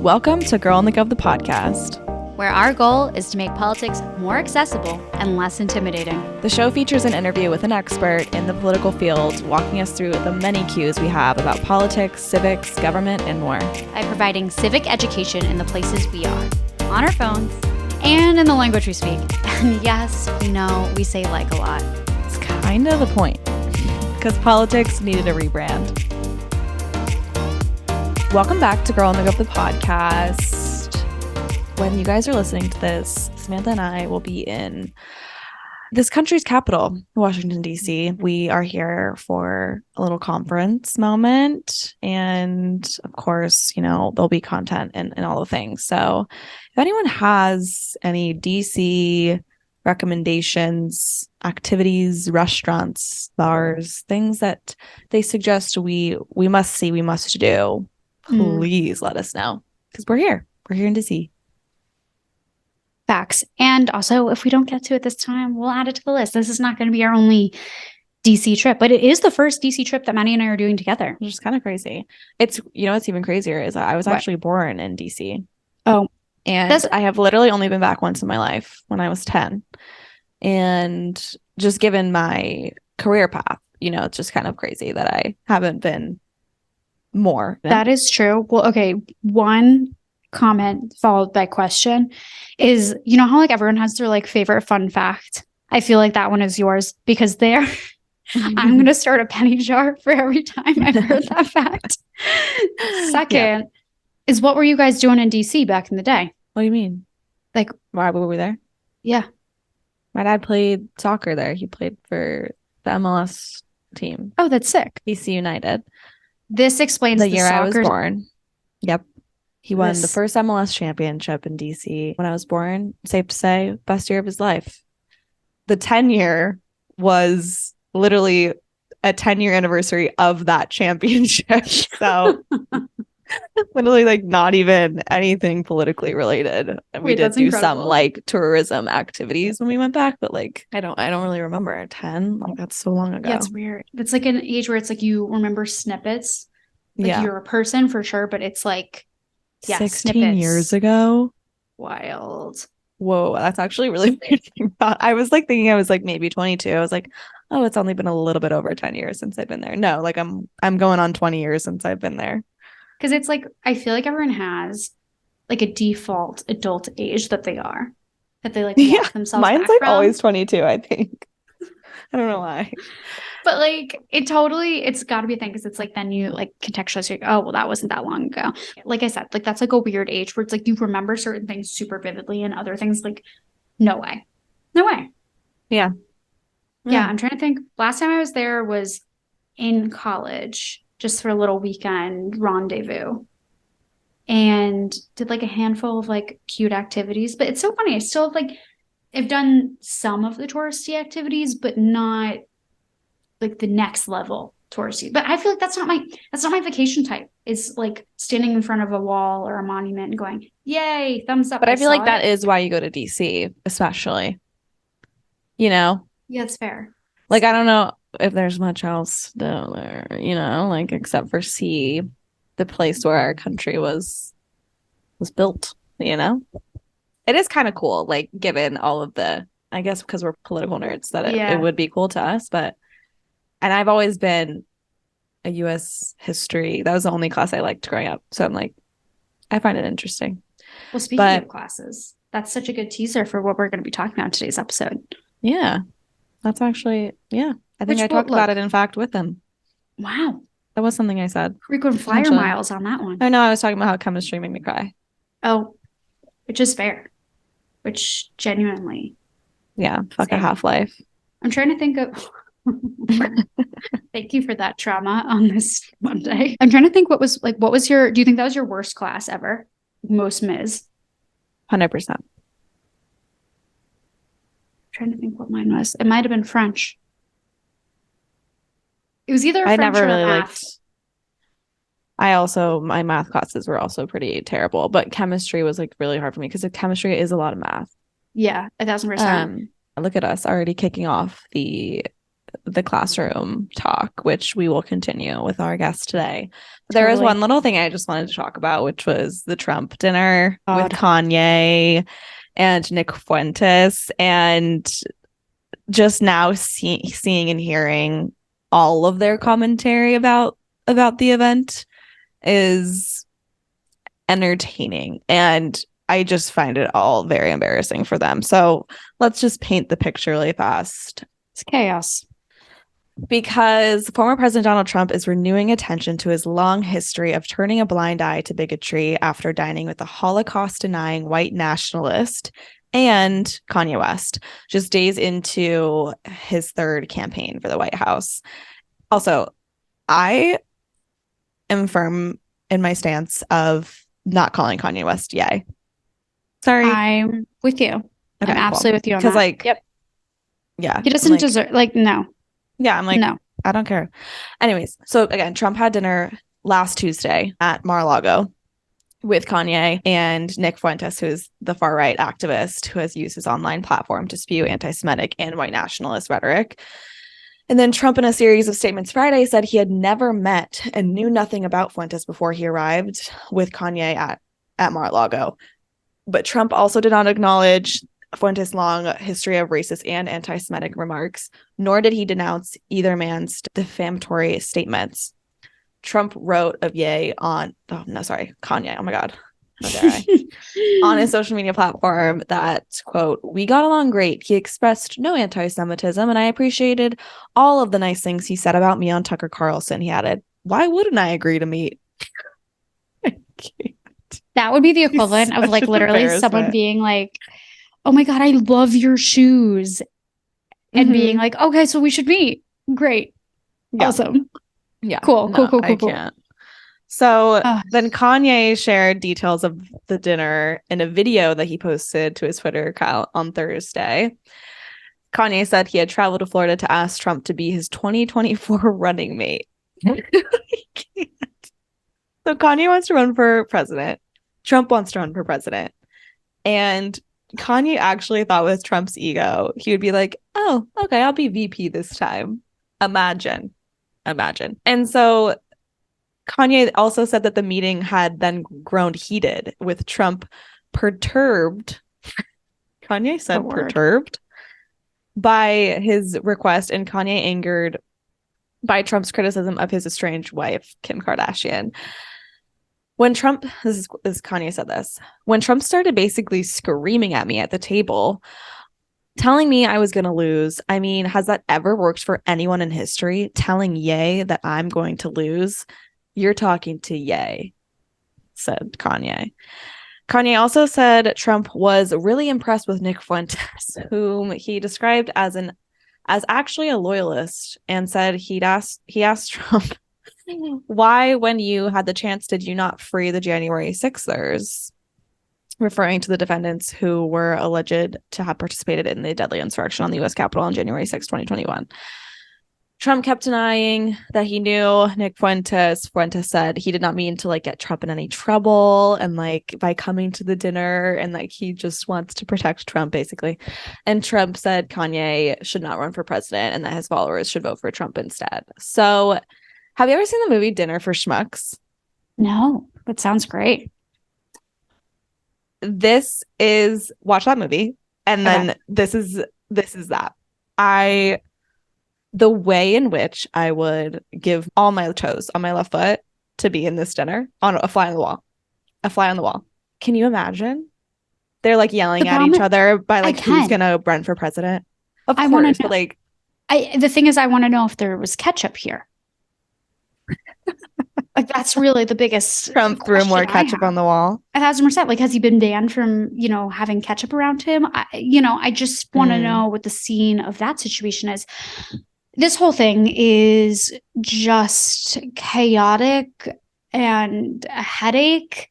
Welcome to Girl in the Gov, the podcast, where our goal is to make politics more accessible and less intimidating. The show features an interview with an expert in the political field, walking us through the many cues we have about politics, civics, government, and more. By providing civic education in the places we are, on our phones, and in the language we speak. And yes, we know we say like a lot. It's kind of the point, because politics needed a rebrand. Welcome back to Girl in the Gov, the podcast. When you guys are listening to this, Samantha and I will be in this country's capital, Washington, D.C. We are here for a little conference moment. And of course, you know, there'll be content and all the things. So if anyone has any D.C. recommendations, activities, restaurants, bars, things that they suggest we must see, we must do, please let us know, because we're here in DC. Facts. And also, if we don't get to it this time, we'll add it to the list. This is not going to be our only DC trip, but it is the first DC trip that Maddie and I are doing together, Which is kind of crazy. It's, you know, what's even crazier is that I was actually born in DC. Oh, and I have literally only been back once in my life, when I was 10. And just given my career path, you know, it's just kind of crazy that I haven't been more. That is true. Well, okay. One comment followed by question is, you know how like everyone has their like favorite fun fact? I feel like that one is yours, because there I'm going to start a penny jar for every time I've heard that fact. Second is, what were you guys doing in DC back in the day? What do you mean? Like, why were we there? Yeah. My dad played soccer there. He played for the MLS team. Oh, that's sick. DC United. This explains the year soccer. I was born. Yep. He won the first MLS championship in DC when I was born. Safe to say, best year of his life. The 10-year was literally a 10-year anniversary of that championship. So literally like not even anything politically related. And we did do some like tourism activities when we went back, but like I don't really remember. 10, like that's so long ago. Yeah, it's weird. It's like an age where it's like you remember snippets. Like you're a person for sure, but it's like 16 snippets. years ago. Wild. Whoa, that's actually really weird. I was like thinking I was like maybe 22. I was like, oh, it's only been a little bit over 10 years since I've been there. No, like I'm going on 20 years since I've been there. Because it's like, I feel like everyone has like a default adult age that they are, that they like walk themselves mine's back like from. Always 22, I think. I don't know why. But like it's got to be a thing, because it's like then you like contextualize, you're like, oh, well, that wasn't that long ago. Like I said, like that's like a weird age where it's like you remember certain things super vividly and other things like no way. Yeah, I'm trying to think. Last time I was there was in college, just for a little weekend rendezvous, and did like a handful of like cute activities. But it's so funny, I still have like I've done some of the touristy activities, but not like the next level touristy. But I feel like that's not my vacation type. It's like standing in front of a wall or a monument and going, yay, thumbs up. But I feel like that is why you go to DC, especially. You know? Yeah, it's fair. Like, I don't know if there's much else down there, you know, like except for see the place where our country was built, you know? It is kind of cool, like given all of the, I guess because we're political nerds, that it would be cool to us. But, and I've always been a U.S. history. That was the only class I liked growing up. So I'm like, I find it interesting. Well, speaking of classes, that's such a good teaser for what we're going to be talking about in today's episode. Yeah, that's actually, I think I talked about it, in fact, with them. Wow. That was something I said. Frequent flyer miles on that one. I know, I was talking about how chemistry made me cry. Oh, which is fair. Which genuinely. Yeah, fuck a Half-Life. I'm trying to think of... Thank you for that trauma on this Monday. I'm trying to think what was your... Do you think that was your worst class ever? Most Ms. 100%. I'm trying to think what mine was. It might have been French. It was either French or math. My math classes were also pretty terrible, but chemistry was like really hard for me because chemistry is a lot of math. Yeah, 1,000%. Look at us already kicking off the the classroom talk, which we will continue with our guest today. But there is one little thing I just wanted to talk about, which was the Trump dinner with Kanye and Nick Fuentes, and just now seeing and hearing all of their commentary about the event is entertaining, and I just find it all very embarrassing for them. So let's just paint the picture really fast. It's chaos. Because former President Donald Trump is renewing attention to his long history of turning a blind eye to bigotry after dining with a Holocaust-denying white nationalist and Kanye West, just days into his third campaign for the White House. Also, I am firm in my stance of not calling Kanye West yay. Sorry. I'm with you. Okay, I'm absolutely with you on that. Because, like, yeah. He doesn't deserve, like, no. Yeah, I'm like, no. I don't care. Anyways, so again, Trump had dinner last Tuesday at Mar-a-Lago with Kanye and Nick Fuentes, who is the far-right activist who has used his online platform to spew anti-Semitic and white nationalist rhetoric. And then Trump, in a series of statements Friday, said he had never met and knew nothing about Fuentes before he arrived with Kanye at Mar-a-Lago. But Trump also did not acknowledge Fuentes' long history of racist and anti-Semitic remarks, nor did he denounce either man's defamatory statements. Trump wrote of Kanye, oh my God, how dare I, on his social media platform that, quote, "We got along great. He expressed no anti-Semitism, and I appreciated all of the nice things he said about me on Tucker Carlson." He added, "Why wouldn't I agree to meet?" That would be the equivalent of, like, literally someone being like, "Oh my God, I love your shoes," and being like, "Okay, so we should meet." Great. Yeah. Awesome. Yeah. Cool. I can't. So then Kanye shared details of the dinner in a video that he posted to his Twitter account on Thursday. Kanye said he had traveled to Florida to ask Trump to be his 2024 running mate. So Kanye wants to run for president. Trump wants to run for president. And Kanye actually thought with Trump's ego, he would be like, "Oh, okay, I'll be VP this time." Imagine. And so Kanye also said that the meeting had then grown heated, with Trump perturbed. Kanye said perturbed by his request, and Kanye angered by Trump's criticism of his estranged wife, Kim Kardashian. When Trump, this is Kanye said this, when Trump started basically screaming at me at the table, telling me I was going to lose. I mean, has that ever worked for anyone in history? Telling Ye that I'm going to lose? You're talking to Ye, said Kanye. Kanye also said Trump was really impressed with Nick Fuentes, whom he described as actually a loyalist, and said he asked Trump, "Why, when you had the chance, did you not free the January 6ers?" referring to the defendants who were alleged to have participated in the deadly insurrection on the U.S. Capitol on January 6, 2021. Trump kept denying that he knew Nick Fuentes. Fuentes said he did not mean to, like, get Trump in any trouble, and, like, by coming to the dinner, and, like, he just wants to protect Trump, basically. And Trump said Kanye should not run for president and that his followers should vote for Trump instead. So, have you ever seen the movie Dinner for Schmucks? No, but sounds great. Watch that movie, and then this is that. The way in which I would give all my toes on my left foot to be in this dinner, on a fly on the wall. Can you imagine? They're, like, yelling at each other by, like, who's gonna run for president. Of course, but, like, the thing is, I want to know if there was ketchup here. Like, that's really the biggest. Trump threw more ketchup on the wall. 1,000%. Like, has he been banned from, having ketchup around him? I just want to know what the scene of that situation is. This whole thing is just chaotic and a headache.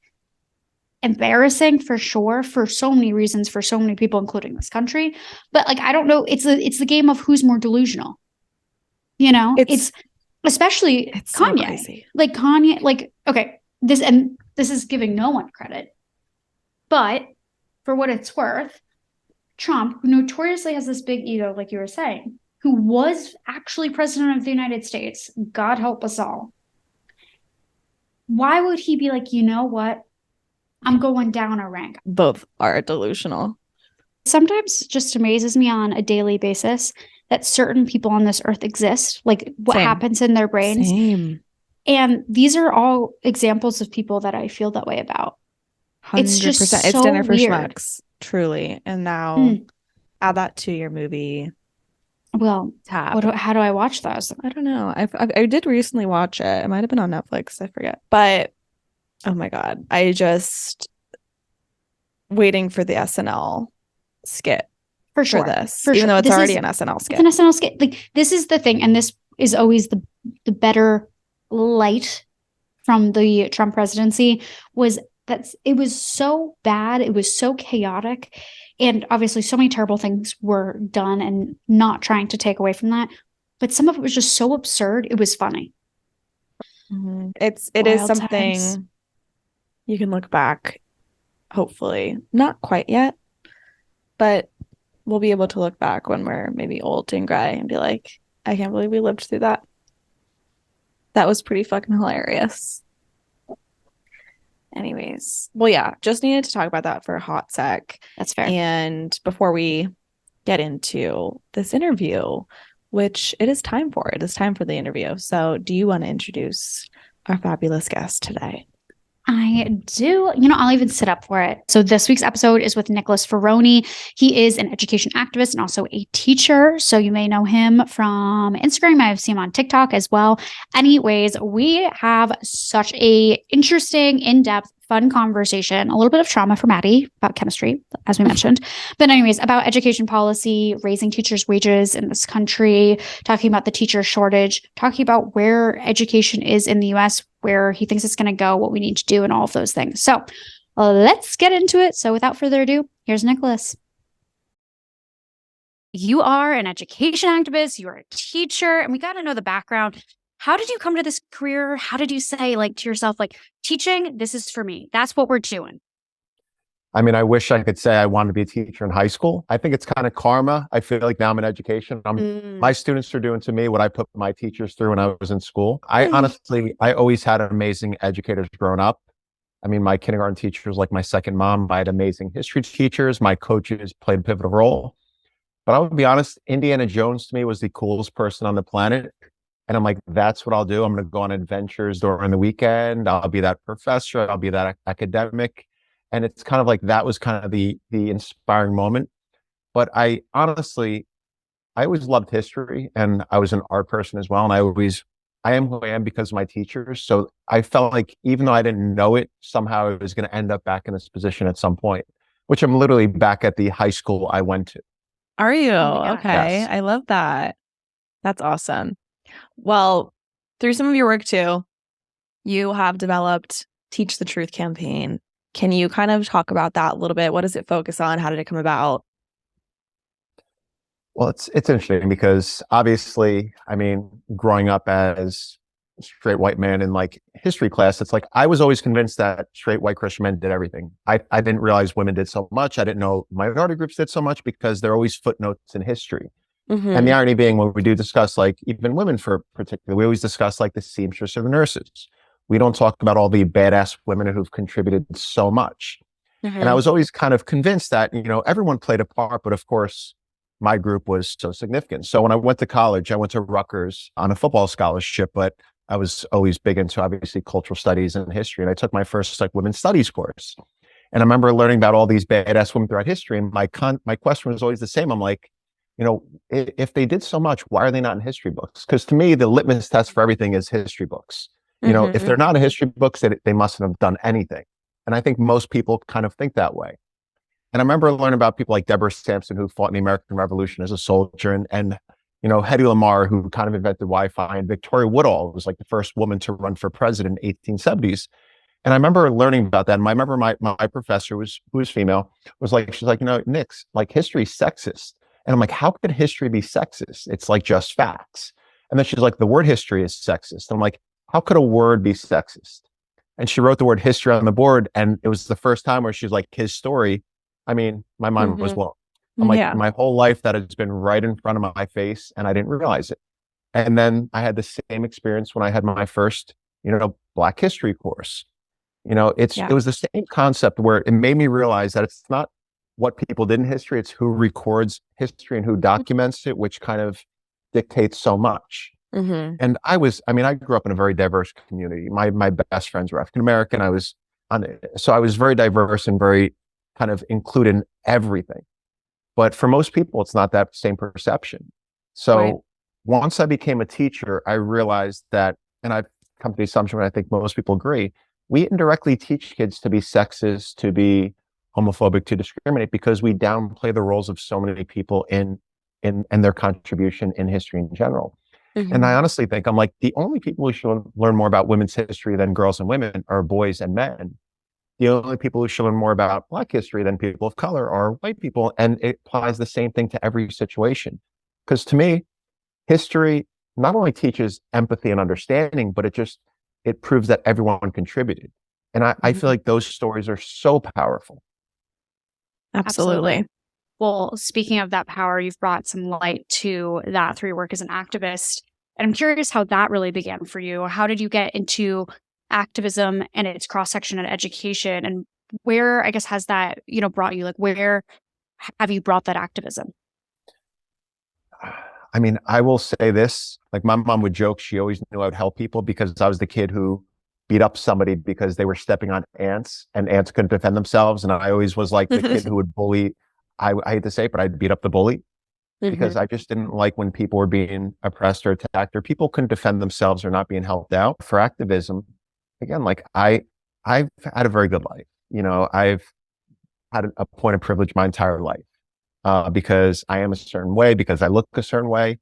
Embarrassing for sure, for so many reasons, for so many people, including this country. But, like, I don't know. It's the game of who's more delusional. It's especially Kanye. So crazy. Like, Kanye, like, okay, this is giving no one credit, but for what it's worth, Trump, who notoriously has this big ego, like you were saying, who was actually president of the United States, God help us all, why would he be like, you know what? I'm going down a rank. Both are delusional. Sometimes it just amazes me on a daily basis that certain people on this earth exist, like what happens in their brains. Same. And these are all examples of people that I feel that way about. 100%. It's just so it's dinner for weird. schmucks, truly. And now add that to your movie. Well, tab. How do I watch those? I don't know. I did recently watch it. It might have been on Netflix. I forget. But oh my God, I just waiting for the SNL skit for sure. Even though it's already an SNL skit. It's an SNL skit. Like, this is the thing, and this is always the better light from the Trump presidency, was that it was so bad, it was so chaotic, and obviously so many terrible things were done, and not trying to take away from that, but some of it was just so absurd, it was funny. It is something times. You can look back, hopefully not quite yet, but we'll be able to look back when we're maybe old and gray and be like, I can't believe we lived through that. That was pretty fucking hilarious. Anyways, well, yeah, just needed to talk about that for a hot sec. That's fair. And before we get into this interview, which it is time for the interview. So do you want to introduce our fabulous guest today? I do. I'll even sit up for it. So this week's episode is with Nicholas Ferroni. He is an education activist and also a teacher. So you may know him from Instagram. I've seen him on TikTok as well. Anyways, we have such a interesting, in-depth, fun conversation, a little bit of trauma for Maddie about chemistry, as we mentioned. But anyways, about education policy, raising teachers' wages in this country, talking about the teacher shortage, talking about where education is in the US, where he thinks it's going to go, what we need to do, and all of those things. So let's get into it. So without further ado, here's Nicholas. You are an education activist, you are a teacher, and we got to know the background. How did you come to this career? How did you say, like, to yourself, like, teaching, this is for me. That's what we're doing. I mean, I wish I could say I wanted to be a teacher in high school. I think it's kind of karma. I feel like now I'm in education. My students are doing to me what I put my teachers through when I was in school. I always had amazing educators growing up. I mean, my kindergarten teacher was like my second mom. I had amazing history teachers. My coaches played a pivotal role. But I would be honest, Indiana Jones to me was the coolest person on the planet. And I'm like, that's what I'll do. I'm going to go on adventures during the weekend. I'll be that professor. I'll be that academic. And it's kind of like, that was kind of the inspiring moment. But I always loved history, and I was an art person as well. And I am who I am because of my teachers. So I felt like even though I didn't know it, somehow I was going to end up back in this position at some point, which I'm literally back at the high school I went to. Are you? Okay. Yes. I love that. That's awesome. Well, through some of your work too, you have developed Teach the Truth campaign. Can you kind of talk about that a little bit? What does it focus on? How did it come about? Well, it's interesting because obviously, I mean, growing up as a straight white man in like history class, it's like I was always convinced that straight white Christian men did everything. I didn't realize women did so much. I didn't know minority groups did so much because they're always footnotes in history. And the irony being, when we do discuss like even women for particular, we always discuss like the seamstress or the nurses. We don't talk about all the badass women who've contributed so much. And I was always kind of convinced that, everyone played a part, but of course, my group was so significant. So when I went to college, I went to Rutgers on a football scholarship, but I was always big into obviously cultural studies and history. And I took my first like women's studies course. And I remember learning about all these badass women throughout history. And my question was always the same. I'm like, if they did so much, why are they not in history books? Because to me, the litmus test for everything is history books. If they're not in history books, they mustn't have done anything. And I think most people kind of think that way. And I remember learning about people like Deborah Sampson, who fought in the American Revolution as a soldier, and Hedy Lamarr, who kind of invented Wi-Fi, and Victoria Woodhull was like the first woman to run for president in 1870s. And I remember learning about that. And I remember my professor, who was female, she's like, Nick's like, history is sexist. And I'm like, how could history be sexist? It's like just facts. And then she's like, the word history is sexist. And I'm like, how could a word be sexist? And she wrote the word history on the board. And it was the first time where she's like, his story. I mean, my mind was blown. I'm like, Yeah. my whole life that has been right in front of my face and I didn't realize it. And then I had the same experience when I had my first, Black history course. It Yeah. was the same concept where it made me realize that it's not what people did in history, it's who records history and who documents it, which kind of dictates so much. Mm-hmm. And I grew up in a very diverse community. My best friends were African American. So I was very diverse and very kind of included in everything. But for most people, it's not that same perception. So Right. once I became a teacher, I realized that, and I've come to the assumption, and I think most people agree, we indirectly teach kids to be sexist, to be homophobic, to discriminate, because we downplay the roles of so many people in their contribution in history in general. Mm-hmm. And I honestly think I'm like, the only people who should learn more about women's history than girls and women are boys and men. The only people who should learn more about Black history than people of color are white people. And it applies the same thing to every situation. Because to me, history not only teaches empathy and understanding, but it proves that everyone contributed. And I feel like those stories are so powerful. Absolutely. Well, speaking of that power, you've brought some light to that through your work as an activist. And I'm curious how that really began for you. How did you get into activism and its cross-section in education? And where, I guess, has that, brought you? Like, where have you brought that activism? I mean, I will say this, like my mom would joke, she always knew I would help people because I was the kid who beat up somebody because they were stepping on ants and ants couldn't defend themselves. And I always was like the kid who would bully. I hate to say it, but I'd beat up the bully because I just didn't like when people were being oppressed or attacked or people couldn't defend themselves or not being helped out. For activism, again, like I've had a very good life. I've had a point of privilege my entire life. Because I am a certain way, because I look a certain way.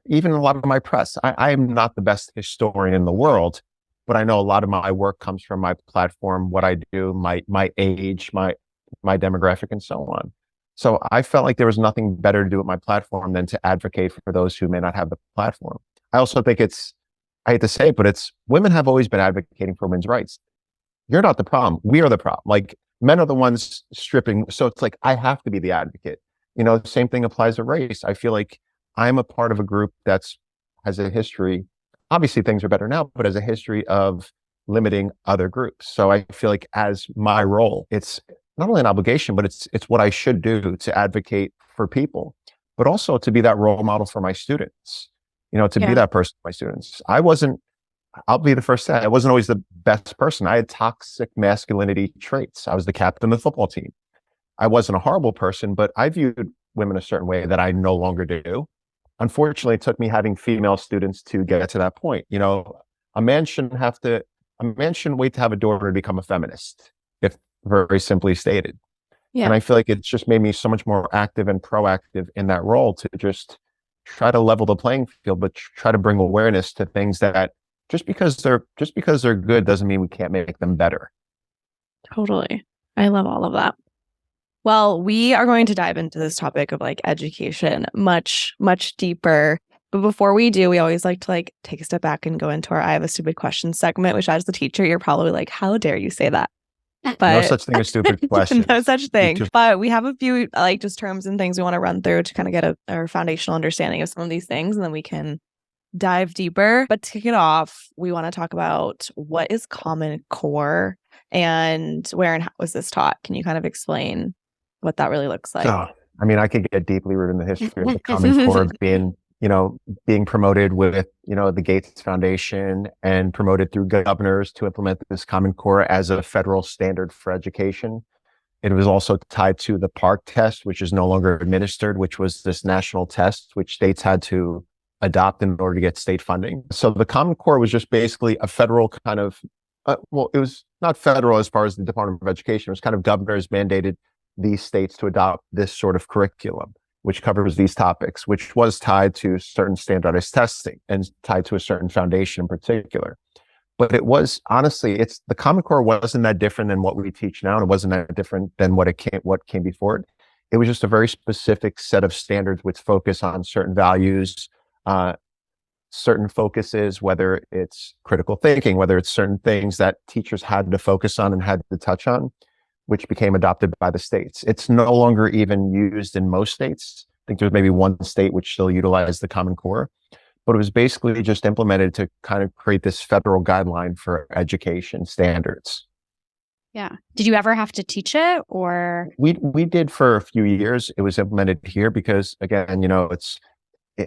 Even a lot of my press, I am not the best historian in the world, but I know a lot of my work comes from my platform, what I do, my age, my demographic, and so on. So I felt like there was nothing better to do with my platform than to advocate for those who may not have the platform. I also think I hate to say it, but women have always been advocating for women's rights. You're not the problem. We are the problem. Like, men are the ones stripping. So it's like, I have to be the advocate. Same thing applies to race. I feel like I'm a part of a group has a history. Obviously things are better now, but has a history of limiting other groups. So I feel like as my role, it's not only an obligation, but it's what I should do to advocate for people, but also to be that role model for my students, to be that person for my students. I'll be the first to say I wasn't always the best person. I had toxic masculinity traits. I was the captain of the football team. I wasn't a horrible person, but I viewed women a certain way that I no longer do. Unfortunately, it took me having female students to get to that point. A man shouldn't wait to have a daughter to become a feminist, if very simply stated. Yeah. And I feel like it's just made me so much more active and proactive in that role to just try to level the playing field, but try to bring awareness to things that just because they're good doesn't mean we can't make them better. Totally. I love all of that. Well, we are going to dive into this topic of education much, much deeper. But before we do, we always like to take a step back and go into our I have a stupid question segment, which as the teacher, you're probably like, how dare you say that? But no such thing as stupid questions. No such thing. But we have a few just terms and things we want to run through to kind of get our foundational understanding of some of these things, and then we can dive deeper. But to kick it off, we want to talk about what is Common Core and where and how was this taught? Can you kind of explain what that really looks like? Oh, I mean, I could get deeply rooted in the history of the Common Core being promoted with, the Gates Foundation and promoted through governors to implement this Common Core as a federal standard for education. It was also tied to the PARCC test, which is no longer administered, which was this national test, which states had to adopt in order to get state funding. So the Common Core was just basically a federal kind of, it was not federal as far as the Department of Education. It was kind of governors mandated these states to adopt this sort of curriculum, which covers these topics, which was tied to certain standardized testing and tied to a certain foundation in particular. But it was, honestly, the Common Core wasn't that different than what we teach now, and it wasn't that different than what came before it. It was just a very specific set of standards which focus on certain values, certain focuses, whether it's critical thinking, whether it's certain things that teachers had to focus on and had to touch on. which became adopted by the states. It's no longer even used in most states. I think there's maybe one state which still utilized the Common Core, but it was basically just implemented to kind of create this federal guideline for education standards. Yeah. Did you ever have to teach it, or? We did for a few years. It was implemented here because, again,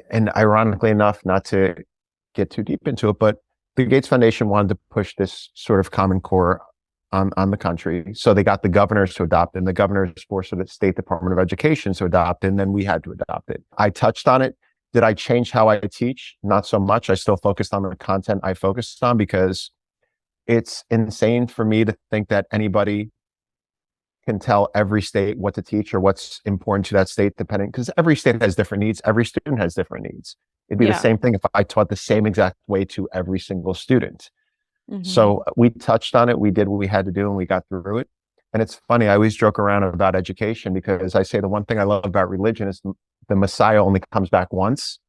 and ironically enough, not to get too deep into it, but the Gates Foundation wanted to push this sort of Common Core on the country. So they got the governors to adopt it, and the governors forced the State Department of Education to adopt it, and then we had to adopt it. I touched on it. Did I change how I teach? Not so much. I still focused on the content I focused on, because it's insane for me to think that anybody can tell every state what to teach or what's important to that state, depending, because every state has different needs. Every student has different needs. It'd be the same thing if I taught the same exact way to every single student. Mm-hmm. So we touched on it. We did what we had to do, and we got through it. And it's funny, I always joke around about education, because I say the one thing I love about religion is the Messiah only comes back once.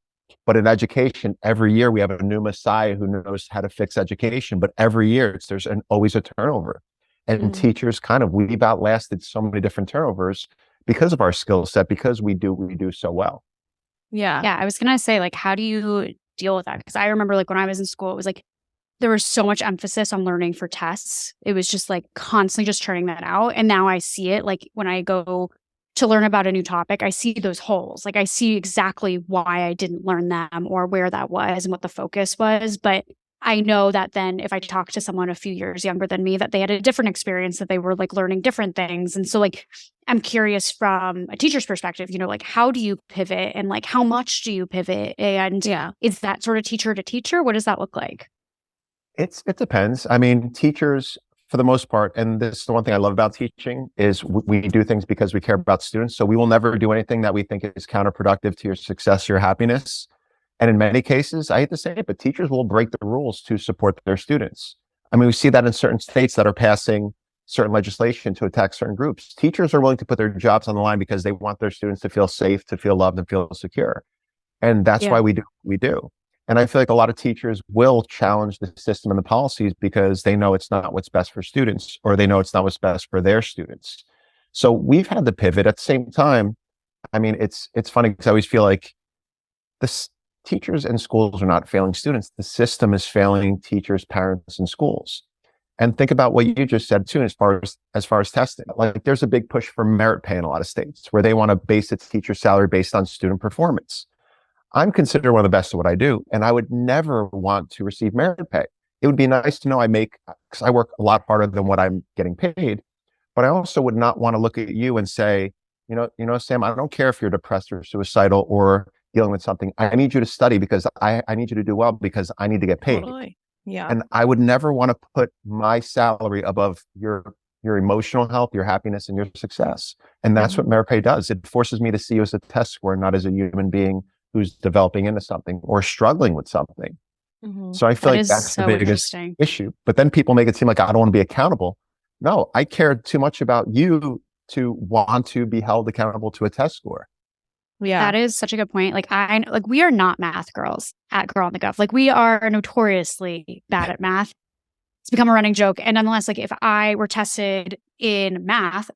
But in education, every year we have a new Messiah who knows how to fix education. But every year there's always a turnover. And teachers we've outlasted so many different turnovers because of our skill set, because we do so well. Yeah. Yeah. I was going to say, like, how do you deal with that? Because I remember, like, when I was in school, it was like, there was so much emphasis on learning for tests. It was just like constantly just turning that out. And now I see it, like, when I go to learn about a new topic, I see those holes. Like, I see exactly why I didn't learn them or where that was and what the focus was. But I know that then if I talk to someone a few years younger than me, that they had a different experience, that they were like learning different things. And so, like, I'm curious from a teacher's perspective, like, how do you pivot, and like, how much do you pivot? And is that sort of teacher to teacher? What does that look like? It depends. I mean, teachers, for the most part, and this is the one thing I love about teaching, is we do things because we care about students. So we will never do anything that we think is counterproductive to your success, your happiness. And in many cases, I hate to say it, but teachers will break the rules to support their students. I mean, we see that in certain states that are passing certain legislation to attack certain groups. Teachers are willing to put their jobs on the line because they want their students to feel safe, to feel loved, and feel secure. And that's why we do what we do. And I feel like a lot of teachers will challenge the system and the policies because they know it's not what's best for students, or they know it's not what's best for their students. So we've had to pivot. At the same time, I mean, it's funny because I always feel like this teachers and schools are not failing students. The system is failing teachers, parents, and schools. And think about what you just said too, as far as testing. Like, there's a big push for merit pay in a lot of states where they want to base its teacher salary based on student performance. I'm considered one of the best at what I do, and I would never want to receive merit pay. It would be nice to know because I work a lot harder than what I'm getting paid, but I also would not want to look at you and say, Sam, I don't care if you're depressed or suicidal or dealing with something. I need you to study because I need you to do well because I need to get paid. Totally. Yeah. And I would never want to put my salary above your emotional health, your happiness, and your success. And that's what merit pay does. It forces me to see you as a test score, not as a human being who's developing into something or struggling with something. So I feel like that's the biggest issue. But then people make it seem like I don't want to be accountable. No, I care too much about you to want to be held accountable to a test score. Yeah. That is such a good point. Like, we are not math girls at Girl on the Gov. Like, we are notoriously bad at math. It's become a running joke. And nonetheless, like, if I were tested in math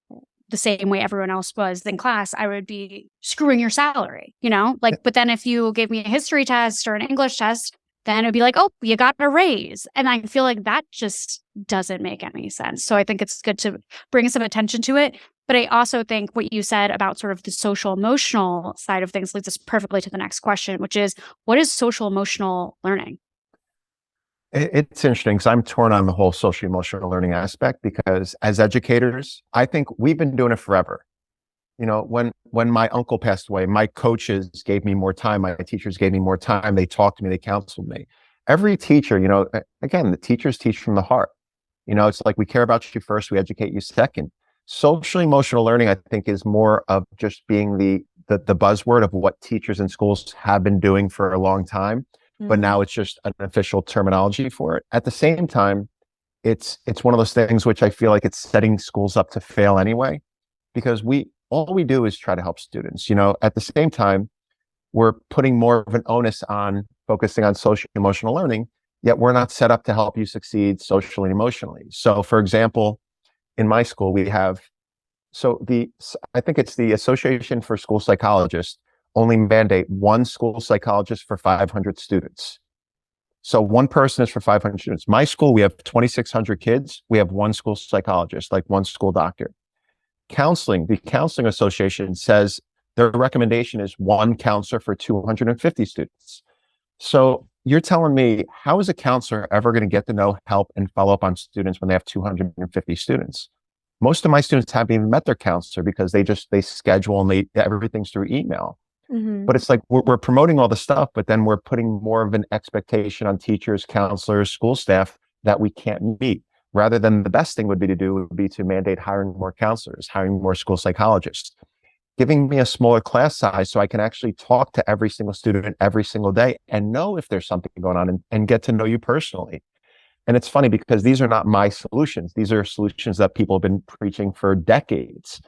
the same way everyone else was in class, I would be screwing your salary, like, but then if you gave me a history test or an English test, then it'd be like, oh, you got a raise. And I feel like that just doesn't make any sense. So I think it's good to bring some attention to it. But I also think what you said about sort of the social emotional side of things leads us perfectly to the next question, which is, what is social emotional learning? It's interesting because I'm torn on the whole social emotional learning aspect, because as educators, I think we've been doing it forever. When my uncle passed away, my coaches gave me more time. My teachers gave me more time. They talked to me. They counseled me. Every teacher, again, the teachers teach from the heart. It's like, we care about you first. We educate you second. Social emotional learning, I think, is more of just being the buzzword of what teachers in schools have been doing for a long time. But now it's just an official terminology for it. At the same time, it's one of those things which I feel like it's setting schools up to fail anyway, because all we do is try to help students. At the same time, we're putting more of an onus on focusing on social emotional learning, yet we're not set up to help you succeed socially and emotionally. So, for example, in my school, we have, I think it's the Association for School Psychologists only mandate one school psychologist for 500 students. So one person is for 500 students. My school, we have 2,600 kids. We have one school psychologist, like one school doctor. Counseling, the Counseling Association says their recommendation is one counselor for 250 students. So you're telling me, how is a counselor ever going to get to know, help, and follow up on students when they have 250 students? Most of my students haven't even met their counselor because they schedule and everything's through email. Mm-hmm. But it's like we're promoting all the stuff, but then we're putting more of an expectation on teachers, counselors, school staff that we can't meet. Rather than, the best thing would be to mandate hiring more counselors, hiring more school psychologists, giving me a smaller class size so I can actually talk to every single student every single day and know if there's something going on and get to know you personally. And it's funny because these are not my solutions. These are solutions that people have been preaching for decades.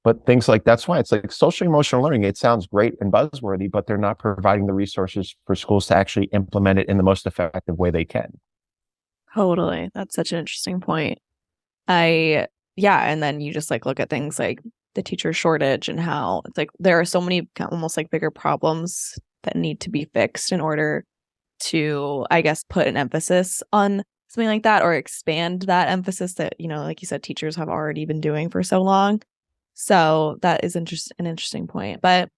But things like, that's why it's like social emotional learning, it sounds great and buzzworthy, but they're not providing the resources for schools to actually implement it in the most effective way they can. Totally. That's such an interesting point. And then you just like look at things like the teacher shortage and how it's like there are so many almost like bigger problems that need to be fixed in order to, I guess, put an emphasis on something like that or expand that emphasis that, like you said, teachers have already been doing for so long. So that is an interesting point. But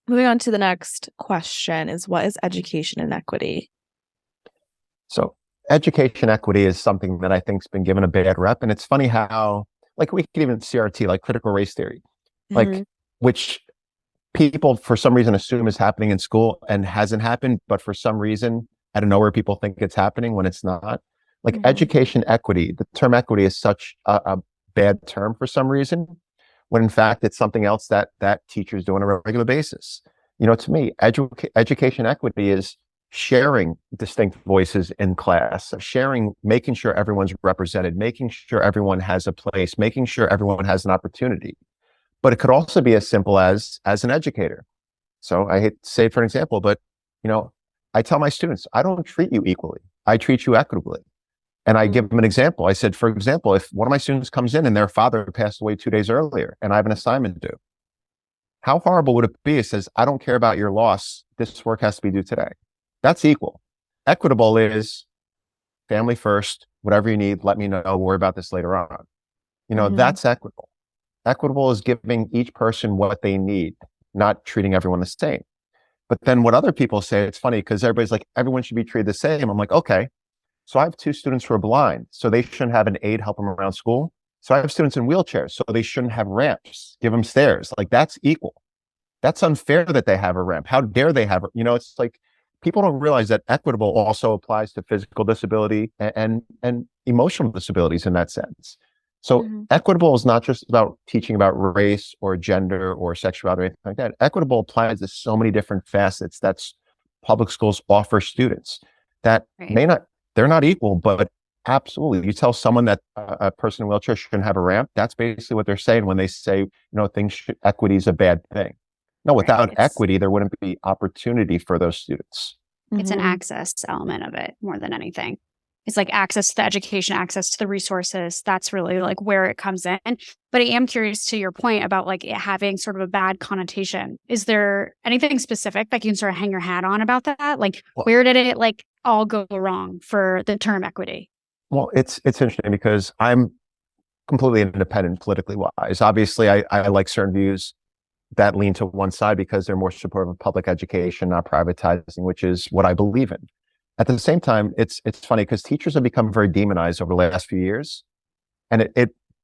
moving on to the next question is, what is education inequity? So education equity is something that I think's been given a bad rep. And it's funny how, like, we could even CRT, like critical race theory, like, which people for some reason assume is happening in school and hasn't happened, but for some reason, out of nowhere, people think it's happening when it's not. Like education equity, the term equity is such a bad term for some reason, when in fact it's something else that teachers do on a regular basis. To me, education equity is sharing distinct voices in class, making sure everyone's represented, making sure everyone has a place, making sure everyone has an opportunity. But it could also be as simple as an educator. So I hate to say it for an example, but I tell my students, I don't treat you equally. I treat you equitably. And I give them an example. I said, for example, if one of my students comes in and their father passed away 2 days earlier and I have an assignment due, how horrible would it be? It says, I don't care about your loss. This work has to be due today. That's equal. Equitable is family first, whatever you need, let me know, we'll worry about this later on. That's equitable. Equitable is giving each person what they need, not treating everyone the same. But then what other people say, it's funny because everybody's like, everyone should be treated the same. I'm like, okay. So I have 2 students who are blind, so they shouldn't have an aide help them around school. So I have students in wheelchairs, so they shouldn't have ramps, give them stairs. Like, that's equal. That's unfair that they have a ramp. How dare they have, it's like, people don't realize that equitable also applies to physical disability and emotional disabilities in that sense. So equitable is not just about teaching about race or gender or sexuality or anything like that. Equitable applies to so many different facets that public schools offer students that they're not equal, but absolutely. You tell someone that a person in a wheelchair shouldn't have a ramp, that's basically what they're saying when they say, equity is a bad thing. No, without equity, there wouldn't be opportunity for those students. It's an access element of it more than anything. It's like access to the education, access to the resources. That's really like where it comes in. But I am curious to your point about like it having sort of a bad connotation. Is there anything specific that you can sort of hang your hat on about that? Like, where did it like all go wrong for the term equity? Well, it's interesting because I'm completely independent politically wise. Obviously, I like certain views that lean to one side because they're more supportive of public education, not privatizing, which is what I believe in. At the same time, it's funny because teachers have become very demonized over the last few years. And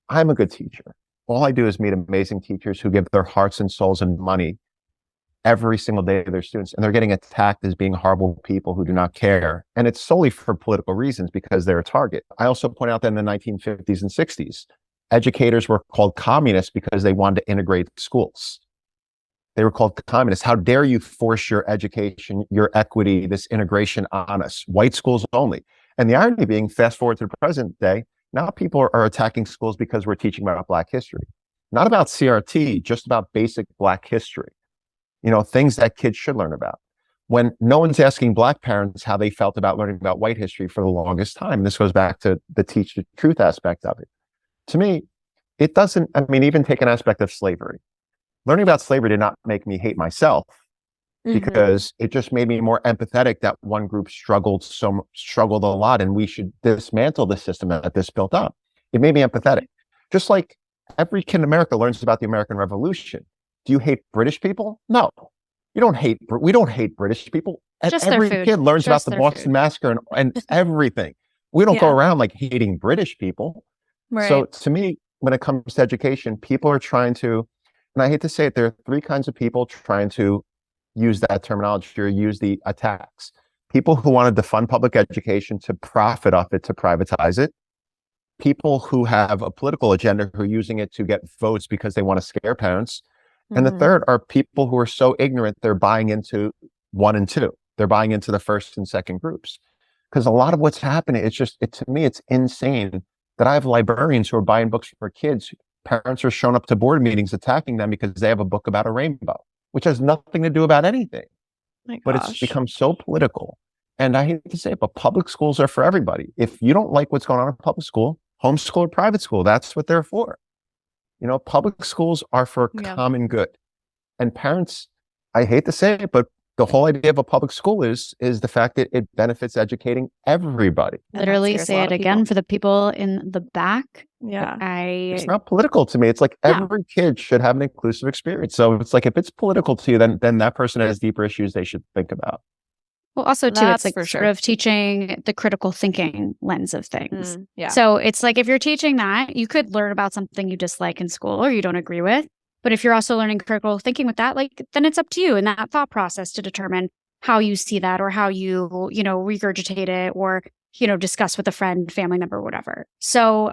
I'm a good teacher. All I do is meet amazing teachers who give their hearts and souls and money every single day to their students. And they're getting attacked as being horrible people who do not care. And it's solely for political reasons because they're a target. I also point out that in the 1950s and 60s, educators were called communists because they wanted to integrate schools. They were called communists. How dare you force your education, your equity, this integration on us? White schools only. And the irony being, fast forward to the present day, now people are attacking schools because we're teaching about Black history. Not about CRT, just about basic Black history. Things that kids should learn about. When no one's asking Black parents how they felt about learning about white history for the longest time. And this goes back to the teach the truth aspect of it. To me, it doesn't, I mean, even take an aspect of slavery. Learning about slavery did not make me hate myself, because it just made me more empathetic that one group struggled a lot, and we should dismantle the system that this built up. It made me empathetic. Just like every kid in America learns about the American Revolution. Do you hate British people? No, we don't hate British people. And Just every their food. kid learns Just about the their Boston food. Massacre and everything. We don't go around like hating British people. Right. So to me, when it comes to education, people are trying to, and I hate to say it, there are three kinds of people trying to use that terminology or use the attacks. People who wanted to fund public education to profit off it, to privatize it. People who have a political agenda who are using it to get votes because they want to scare parents. And the third are people who are so ignorant, they're buying into 1 and 2. They're buying into the first and second groups. Because a lot of what's happening, it's just, to me, it's insane that I have librarians who are buying books for kids. Parents are showing up to board meetings attacking them because they have a book about a rainbow, which has nothing to do about anything. But it's become so political. And I hate to say it, but public schools are for everybody. If you don't like what's going on in public school, homeschool or private school, that's what they're for. You know, public schools are for common good. And parents, I hate to say it, but the whole idea of a public school is the fact that it benefits educating everybody. Literally say it again for the people in the back. Yeah. It's not political to me. It's like every kid should have an inclusive experience. So it's like, if it's political to you, then that person has deeper issues they should think about. Well, also too, That's it's like sort of teaching the critical thinking lens of things. Yeah. So it's like, if you're teaching that, you could learn about something you dislike in school or you don't agree with. But if you're also learning critical thinking with that, like, then it's up to you in that thought process to determine how you see that or how you, regurgitate it or, discuss with a friend, family member, whatever. So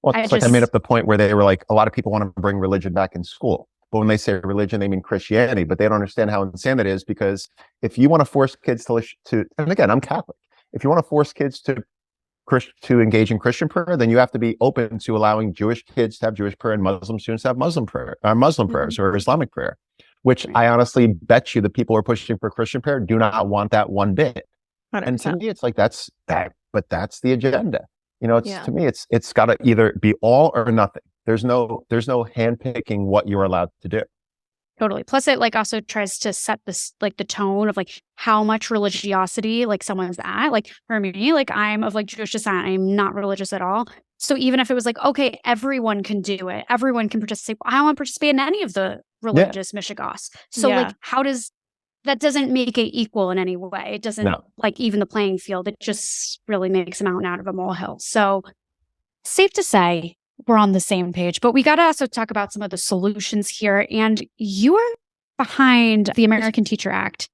well, it's I made up the point where they were like, a lot of people want to bring religion back in school. But when they say religion, they mean Christianity, but they don't understand how insane that is, because if you want to force kids to, and again, I'm Catholic. If you want to force kids to engage in Christian prayer, then you have to be open to allowing Jewish kids to have Jewish prayer and Muslim students to have Muslim prayer, prayers or Islamic prayer, which I honestly bet you the people who are pushing for Christian prayer do not want that one bit. 100%. And to me, it's like, that's the agenda. To me, it's got to either be all or nothing. There's no handpicking what you're allowed to do. Totally. Plus, it like also tries to set this like the tone of like how much religiosity like someone's at. Like for me, like I'm of like Jewish descent. I'm not religious at all. So even if it was like, okay, everyone can do it, everyone can participate. I don't want to participate in any of the religious mishigas. So like, how does that doesn't make it equal in any way? It doesn't like even the playing field. It just really makes a mountain out of a molehill. So safe to say, we're on the same page, but we got to also talk about some of the solutions here. And you are behind the American Teacher Act.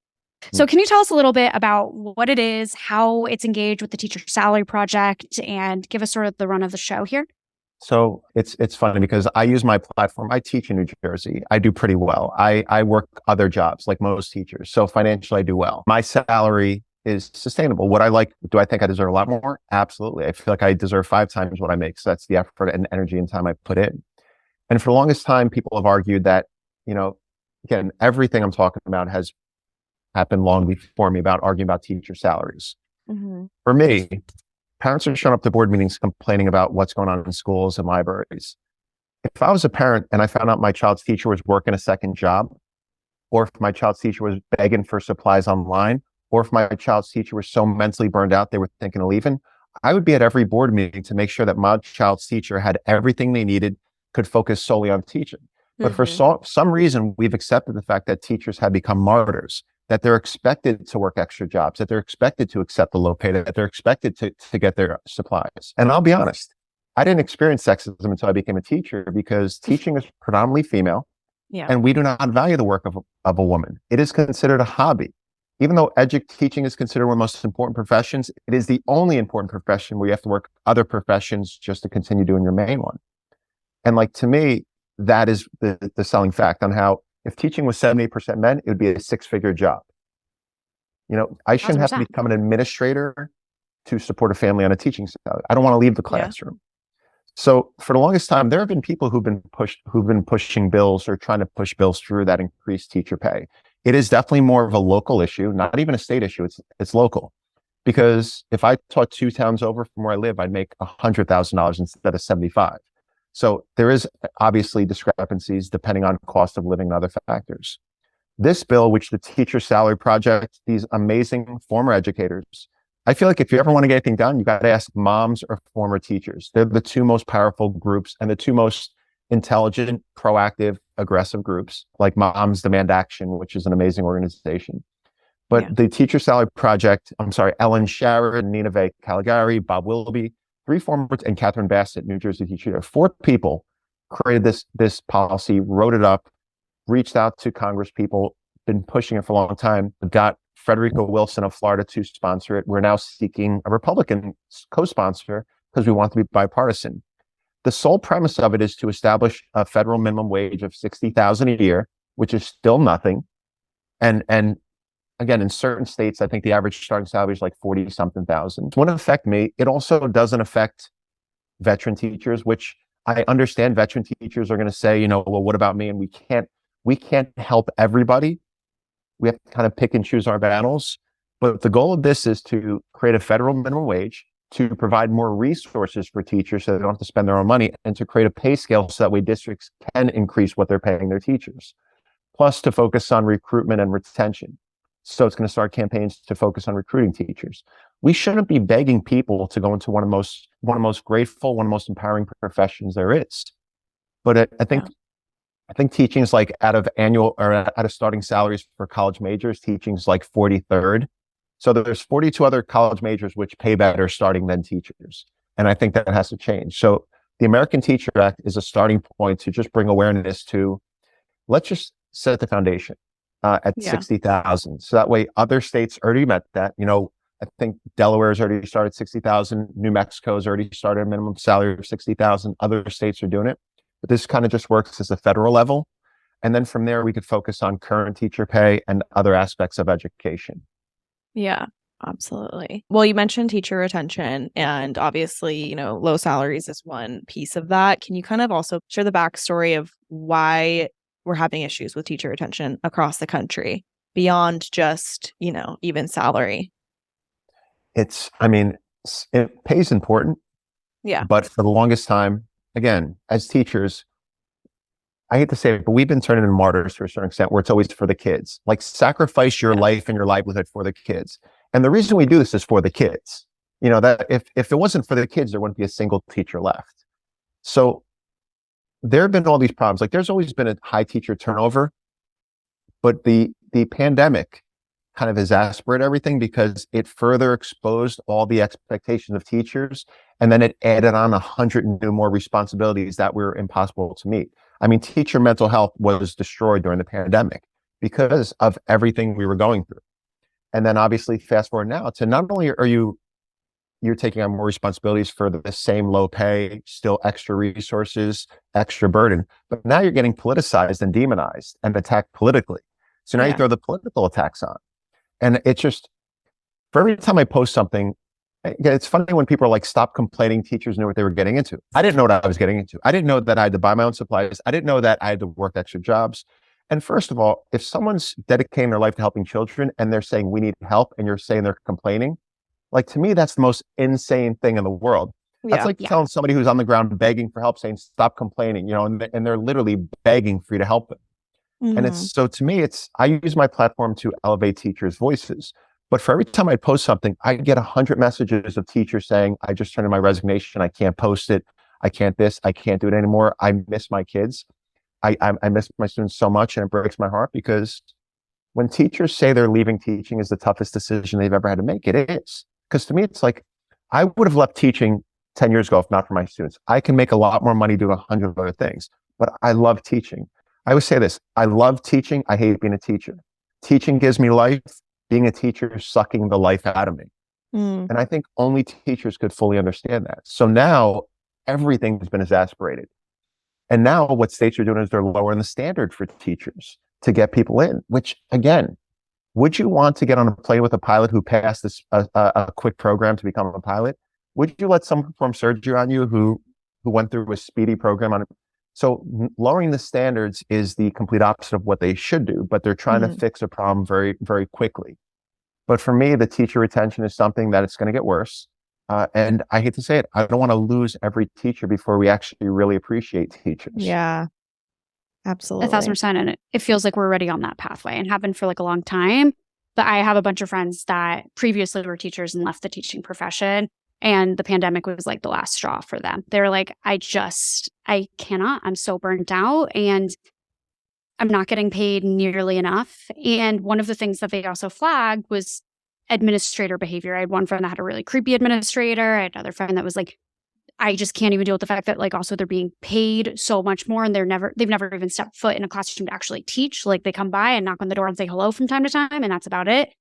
So can you tell us a little bit about what it is, how it's engaged with the Teacher Salary Project, and give us sort of the run of the show here? So it's funny because I use my platform. I teach in New Jersey. I do pretty well. I work other jobs like most teachers. So financially, I do well. My salary is sustainable. What I like, do I think I deserve a lot more? Absolutely. I feel like I deserve 5 times what I make. So that's the effort and energy and time I put in. And for the longest time, people have argued that, again, everything I'm talking about has happened long before me about arguing about teacher salaries. For me, parents are showing up to board meetings complaining about what's going on in schools and libraries. If I was a parent and I found out my child's teacher was working a second job, or if my child's teacher was begging for supplies online, or if my child's teacher was so mentally burned out they were thinking of leaving, I would be at every board meeting to make sure that my child's teacher had everything they needed, could focus solely on teaching. But for some reason, we've accepted the fact that teachers have become martyrs, that they're expected to work extra jobs, that they're expected to accept the low pay, that they're expected to get their supplies. And I'll be honest, I didn't experience sexism until I became a teacher, because teaching is predominantly female, and we do not value the work of a woman. It is considered a hobby. Even though teaching is considered one of the most important professions, it is the only important profession where you have to work other professions just to continue doing your main one. And like, to me, that is the selling fact on how, if teaching was 78% men, it would be a 6-figure job. I shouldn't have to become an administrator to support a family on a teaching salary. I don't want to leave the classroom. So for the longest time, there have been people who've been pushing bills or trying to push bills through that increased teacher pay. It is definitely more of a local issue, not even a state issue. It's local. Because if I taught 2 towns over from where I live, I'd make $100,000 instead of 75. So there is obviously discrepancies depending on cost of living and other factors. This bill, which the Teacher Salary Project, these amazing former educators, I feel like if you ever want to get anything done, you got to ask moms or former teachers. They're the two most powerful groups and the two most intelligent, proactive, aggressive groups, like Moms Demand Action, which is an amazing organization. But the Teacher Salary Project, Ellen Sharon, Nina Vay Caligari, Bob Willoughby, three former, and Catherine Bassett, New Jersey teacher, four people created this policy, wrote it up, reached out to Congress people, been pushing it for a long time, got Frederica Wilson of Florida to sponsor it. We're now seeking a Republican co-sponsor because we want to be bipartisan. The sole premise of it is to establish a federal minimum wage of $60,000 a year, which is still nothing. And again, in certain states, I think the average starting salary is like 40 something thousand. It wouldn't affect me. It also doesn't affect veteran teachers, which I understand veteran teachers are going to say, well, what about me? And we can't help everybody. We have to kind of pick and choose our battles. But the goal of this is to create a federal minimum wage, to provide more resources for teachers so they don't have to spend their own money, and to create a pay scale so that way districts can increase what they're paying their teachers. Plus to focus on recruitment and retention. So it's going to start campaigns to focus on recruiting teachers. We shouldn't be begging people to go into one of the most grateful, one of the most empowering professions there is. But I think teaching is like out of starting salaries for college majors, teaching is like 43rd. So there's 42 other college majors which pay better starting than teachers. And I think that has to change. So the American Teacher Act is a starting point to just bring awareness to, let's just set the foundation at 60,000. So that way other states already met that. I think Delaware's already started 60,000. New Mexico's already started a minimum salary of 60,000. Other states are doing it. But this kind of just works as a federal level. And then from there, we could focus on current teacher pay and other aspects of education. Yeah, absolutely. Well, you mentioned teacher retention, and obviously, low salaries is one piece of that. Can you kind of also share the backstory of why we're having issues with teacher retention across the country beyond just, even salary? It pays important. Yeah. But for the longest time, again, as teachers, I hate to say it, but we've been turned into martyrs to a certain extent where it's always for the kids. Like sacrifice your life and your livelihood for the kids. And the reason we do this is for the kids. That if it wasn't for the kids, there wouldn't be a single teacher left. So there have been all these problems. Like there's always been a high teacher turnover, but the pandemic kind of exasperated everything because it further exposed all the expectations of teachers. And then it added on 100 new more responsibilities that were impossible to meet. I mean, teacher mental health was destroyed during the pandemic because of everything we were going through. And then obviously fast forward now to not only are you're taking on more responsibilities for the same low pay, still extra resources, extra burden, but now you're getting politicized and demonized and attacked politically. So now you throw the political attacks on. And it's just, for every time I post something, it's funny when people are like, stop complaining, teachers knew what they were getting into. I didn't know what I was getting into. I didn't know that I had to buy my own supplies. I didn't know that I had to work extra jobs. And first of all, if someone's dedicating their life to helping children and they're saying we need help and you're saying they're complaining, like to me, that's the most insane thing in the world. That's like telling somebody who's on the ground begging for help, saying, stop complaining, and they're literally begging for you to help them. Mm-hmm. And so to me, I use my platform to elevate teachers' voices. But for every time I post something, I get 100 messages of teachers saying, I just turned in my resignation. I can't post it. I can't do it anymore. I miss my kids. I miss my students so much, and it breaks my heart because when teachers say they're leaving teaching is the toughest decision they've ever had to make, it is. Because to me, it's like, I would have left teaching 10 years ago if not for my students. I can make a lot more money doing 100 other things, but I love teaching. I always say this, I love teaching. I hate being a teacher. Teaching gives me life. Being a teacher is sucking the life out of me. And I think only teachers could fully understand that. So now everything has been exasperated. And now what states are doing is they're lowering the standard for teachers to get people in, which again, would you want to get on a plane with a pilot who passed this a quick program to become a pilot? Would you let someone perform surgery on you who went through a speedy program on it? So lowering the standards is the complete opposite of what they should do, but they're trying to fix a problem very, very quickly. But for me, the teacher retention is something that it's going to get worse. And I hate to say it, I don't want to lose every teacher before we actually really appreciate teachers. Yeah, absolutely. 1,000%. And it feels like we're already on that pathway and have been for like a long time. But I have a bunch of friends that previously were teachers and left the teaching profession. And the pandemic was like the last straw for them. They're like, I cannot. I'm so burnt out and I'm not getting paid nearly enough. And one of the things that they also flagged was administrator behavior. I had one friend that had a really creepy administrator. I had another friend that was like, I just can't even deal with the fact that like also they're being paid so much more and they've never even stepped foot in a classroom to actually teach. Like they come by and knock on the door and say hello from time to time, and that's about it.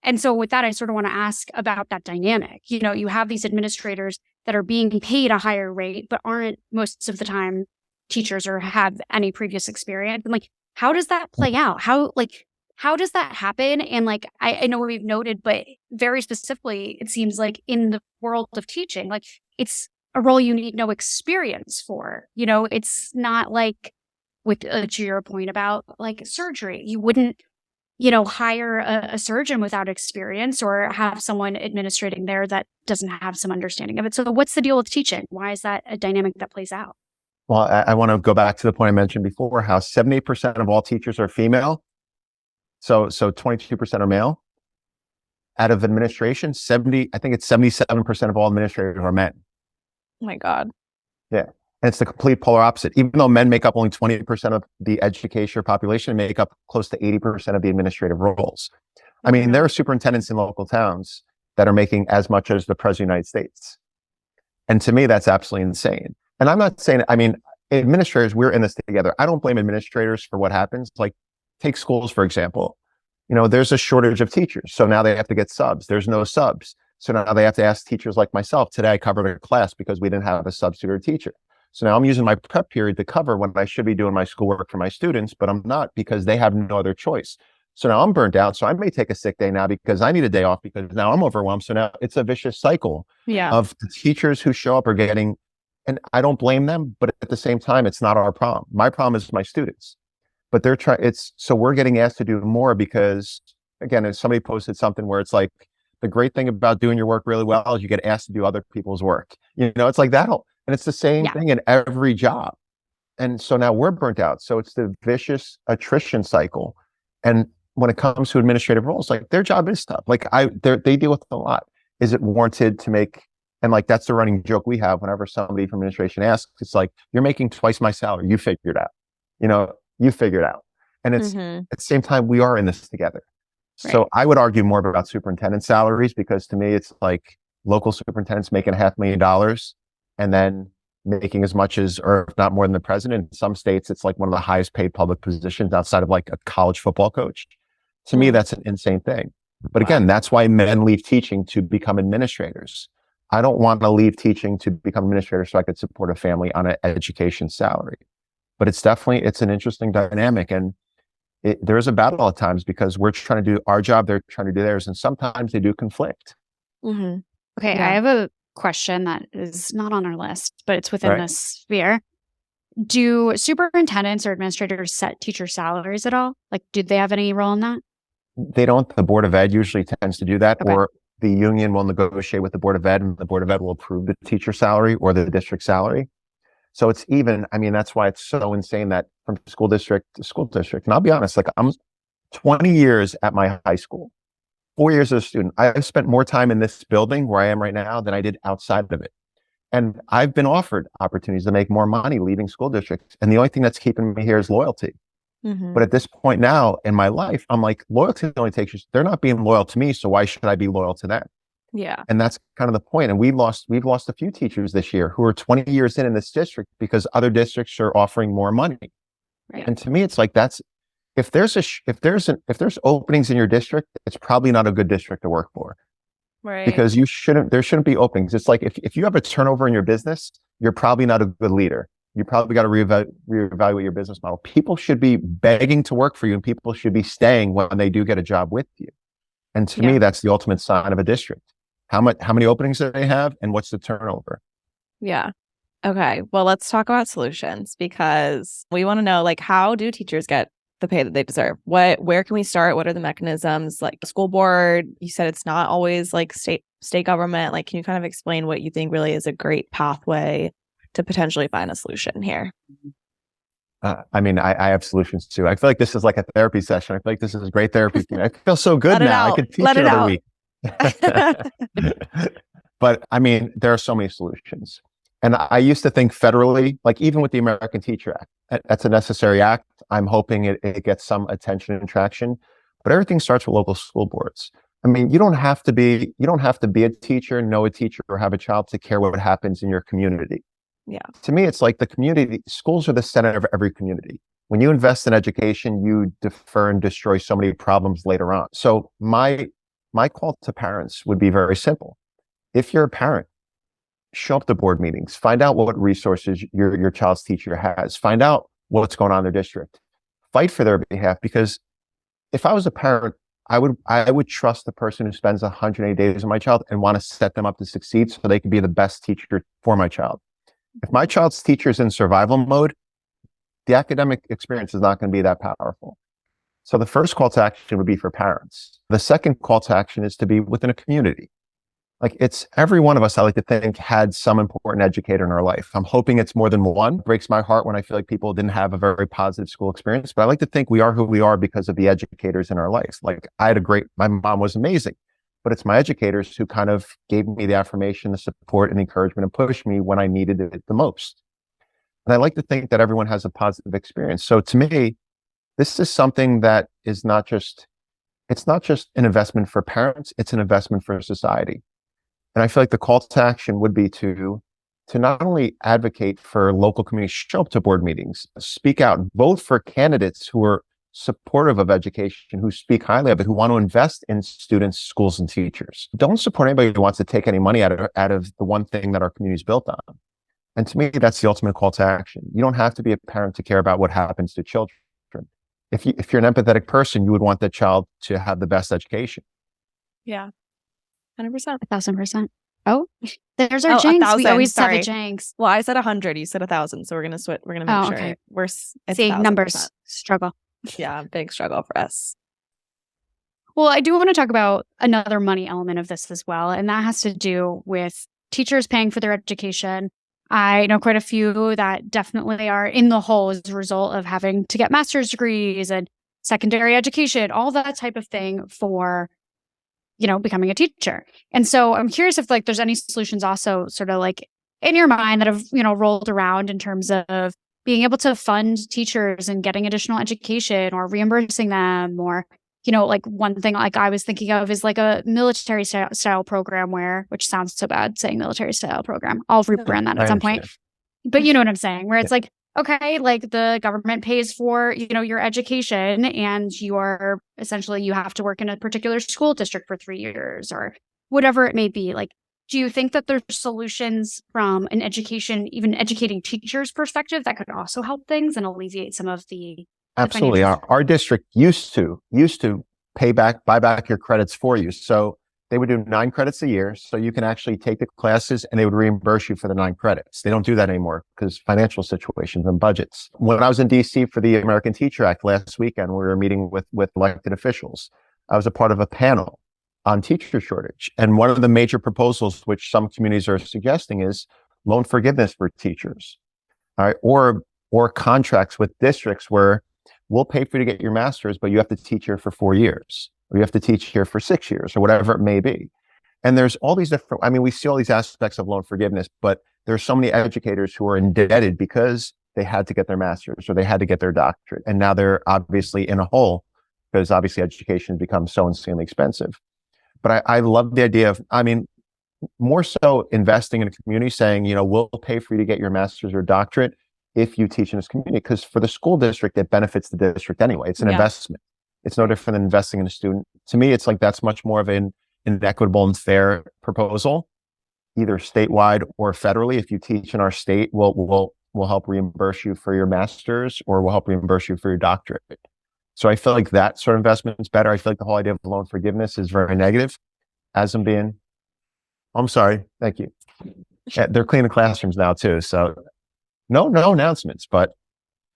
And so with that, I sort of want to ask about that dynamic. You know, you have these administrators that are being paid a higher rate, but aren't most of the time teachers or have any previous experience. And like, how does that play out? How does that happen? And like, I know we've noted, but very specifically, it seems like in the world of teaching, like it's a role you need no experience for. You know, it's not like with to your point about like surgery, you wouldn't, you know, hire a surgeon without experience or have someone administrating there that doesn't have some understanding of it. So what's the deal with teaching? Why is that a dynamic that plays out? Well, I want to go back to the point I mentioned before, how 78% of all teachers are female. So 22% are male. Out of administration, I think it's 77% of all administrators are men. Oh my God. Yeah. And it's the complete polar opposite. Even though men make up only 20% of the education population, they make up close to 80% of the administrative roles. I mean, there are superintendents in local towns that are making as much as the president of the United States. And to me, that's absolutely insane. And I'm not saying, I mean, administrators, we're in this together. I don't blame administrators for what happens. Like, take schools, for example. You know, there's a shortage of teachers. So now they have to get subs. There's no subs. So now they have to ask teachers like myself. Today, I covered a class because we didn't have a substitute teacher. So now I'm using my prep period to cover when I should be doing my schoolwork for my students, but I'm not because they have no other choice. So now I'm burnt out. So I may take a sick day now because I need a day off because now I'm overwhelmed. So now it's a vicious cycle of the teachers who show up are getting, and I don't blame them, but at the same time, it's not our problem. My problem is my students. But they're so we're getting asked to do more because, again, if somebody posted something where it's like, the great thing about doing your work really well is you get asked to do other people's work. You know, it's like that. And it's the same thing in every job. And so now we're burnt out. So it's the vicious attrition cycle. And when it comes to administrative roles, like their job is tough. Like they deal with a lot. Is it warranted to make, and like, that's the running joke we have whenever somebody from administration asks, it's like, you're making twice my salary. You figure it out. You know, you figure it out. And it's at the same time, we are in this together. Right. So I would argue more about superintendent salaries, because to me, it's like local superintendents making $500,000 and then making as much as, or if not more than the president. In some states, it's like one of the highest paid public positions outside of like a college football coach. To me, that's an insane thing. But again, that's why men leave teaching to become administrators. I don't want to leave teaching to become administrator so I could support a family on an education salary. But it's an interesting dynamic. And there is a battle at times because we're trying to do our job, they're trying to do theirs. And sometimes they do conflict. Okay, I have a question that is not on our list, but it's within this sphere. Do superintendents or administrators set teacher salaries at all? Like, do they have any role in that? They don't. The Board of Ed usually tends to do that, or the union will negotiate with the Board of Ed and the Board of Ed will approve the teacher salary or the district salary. So it's even, I mean, that's why it's so insane that from school district to school district. And I'll be honest, like I'm 20 years at my high school, 4 years as a student. I've spent more time in this building where I am right now than I did outside of it. And I've been offered opportunities to make more money leaving school districts. And the only thing that's keeping me here is loyalty. But at this point now in my life, I'm like, loyalty only takes you, they're not being loyal to me. So why should I be loyal to them? Yeah. And that's kind of the point. And we've lost a few teachers this year who are 20 years in this district because other districts are offering more money. Right. And to me, it's like, if there's openings in your district, it's probably not a good district to work for. Right. Because there shouldn't be openings. It's like, if you have a turnover in your business, you're probably not a good leader. You probably got to reevaluate your business model. People should be begging to work for you and people should be staying when they do get a job with you. And to me, that's the ultimate sign of a district. How many openings do they have and what's the turnover? Yeah. Okay. Well, let's talk about solutions because we want to know, like, how do teachers get the pay that they deserve? Where can we start? What are the mechanisms? Like the school board, you said it's not always like state state government? Like, can you kind of explain what you think really is a great pathway to potentially find a solution here? I mean, I have solutions too. I feel like this is like a therapy session. I feel like this is great therapy for me. I feel so good now. I could teach another week. But I mean, there are so many solutions. And I used to think federally, like even with the American Teacher Act, that's a necessary act. I'm hoping it gets some attention and traction. But everything starts with local school boards. I mean, you don't have to be a teacher, know a teacher, or have a child to care what happens in your community. Yeah. To me, it's like the community, schools are the center of every community. When you invest in education, you defer and destroy so many problems later on. So my call to parents would be very simple. If you're a parent, show up to board meetings, find out what resources your child's teacher has, find out what's going on in their district, fight for their behalf. Because if I was a parent, I would trust the person who spends 180 days with my child and want to set them up to succeed so they can be the best teacher for my child. If my child's teacher is in survival mode, the academic experience is not going to be that powerful. So the first call to action would be for parents. The second call to action is to be within a community. Like it's every one of us, I like to think, had some important educator in our life. I'm hoping it's more than one. It breaks my heart when I feel like people didn't have a very positive school experience, but I like to think we are who we are because of the educators in our life. Like my mom was amazing, but it's my educators who kind of gave me the affirmation, the support and encouragement and pushed me when I needed it the most. And I like to think that everyone has a positive experience. So to me, this is something that is it's not just an investment for parents, it's an investment for society. And I feel like the call to action would be to not only advocate for local communities, show up to board meetings, speak out, vote for candidates who are supportive of education, who speak highly of it, who want to invest in students, schools, and teachers. Don't support anybody who wants to take any money out of the one thing that our community is built on. And to me, that's the ultimate call to action. You don't have to be a parent to care about what happens to children. If you're an empathetic person, you would want that child to have the best education. Yeah. 100%. 1,000%. Oh, there's our jinx. 1,000, We always have sorry. a jinx. Well, I said 100. You said 1,000. So we're gonna switch. We're gonna make sure okay. it's See, 1,000%. numbers struggle. Yeah, big struggle for us. Well, I do want to talk about another money element of this as well, and that has to do with teachers paying for their education. I know quite a few that definitely are in the hole as a result of having to get master's degrees and secondary education, all that type of thing for becoming a teacher. And so I'm curious if there's any solutions also sort of like in your mind that have, rolled around in terms of being able to fund teachers and getting additional education or reimbursing them or, one thing like I was thinking of is like a military style program which sounds so bad saying military style program. I'll rebrand that at some point. But you know what I'm saying? Where it's like, okay, like the government pays for, your education and you have to work in a particular school district for 3 years or whatever it may be. Like, do you think that there's solutions from an even educating teachers perspective that could also help things and alleviate some of the Absolutely. Our district used to buy back your credits for you. So they would do 9 credits a year. So you can actually take the classes and they would reimburse you for the 9 credits. They don't do that anymore because financial situations and budgets. When I was in DC for the American Teacher Act last weekend, we were meeting with elected officials. I was a part of a panel on teacher shortage. And one of the major proposals, which some communities are suggesting, is loan forgiveness for teachers. All right. Or contracts with districts where we'll pay for you to get your master's, but you have to teach here for 4 years. Or you have to teach here for 6 years or whatever it may be. And there's all these we see all these aspects of loan forgiveness, but there's so many educators who are indebted because they had to get their master's or they had to get their doctorate. And now they're obviously in a hole because obviously education becomes so insanely expensive. But I love the idea of, more so investing in a community saying, we'll pay for you to get your master's or doctorate if you teach in this community. Because for the school district, it benefits the district anyway. It's an investment. It's no different than investing in a student. To me, it's like that's much more of an equitable and fair proposal, either statewide or federally. If you teach in our state, we'll help reimburse you for your master's or we'll help reimburse you for your doctorate. So I feel like that sort of investment is better. I feel like the whole idea of loan forgiveness is very negative. I'm sorry. Thank you. Yeah, they're cleaning classrooms now too. So no announcements, but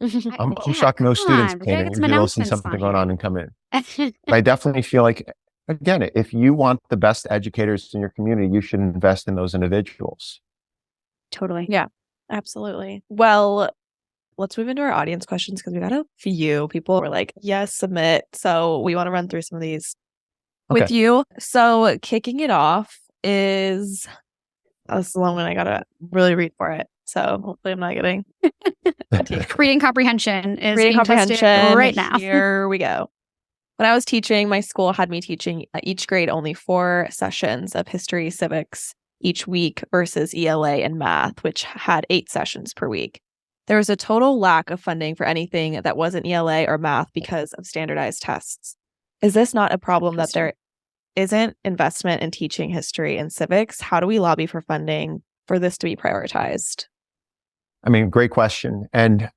I'm shocked no students came in. Usually they'll see something going on and come in. But I definitely feel like again, if you want the best educators in your community, you should invest in those individuals. Totally. Yeah, absolutely. Well, let's move into our audience questions because we got a few people were like, yes, submit. So we want to run through some of these with you. So kicking it off is, this is a long one. I got to really read for it. So hopefully I'm not getting Reading comprehension is reading being comprehension tested right now. Here we go. When I was teaching, my school had me teaching each grade only 4 sessions of history, civics each week versus ELA and math, which had 8 sessions per week. There was a total lack of funding for anything that wasn't ELA or math because of standardized tests. Is this not a problem that there isn't investment in teaching history and civics? How do we lobby for funding for this to be prioritized? I mean, great question. And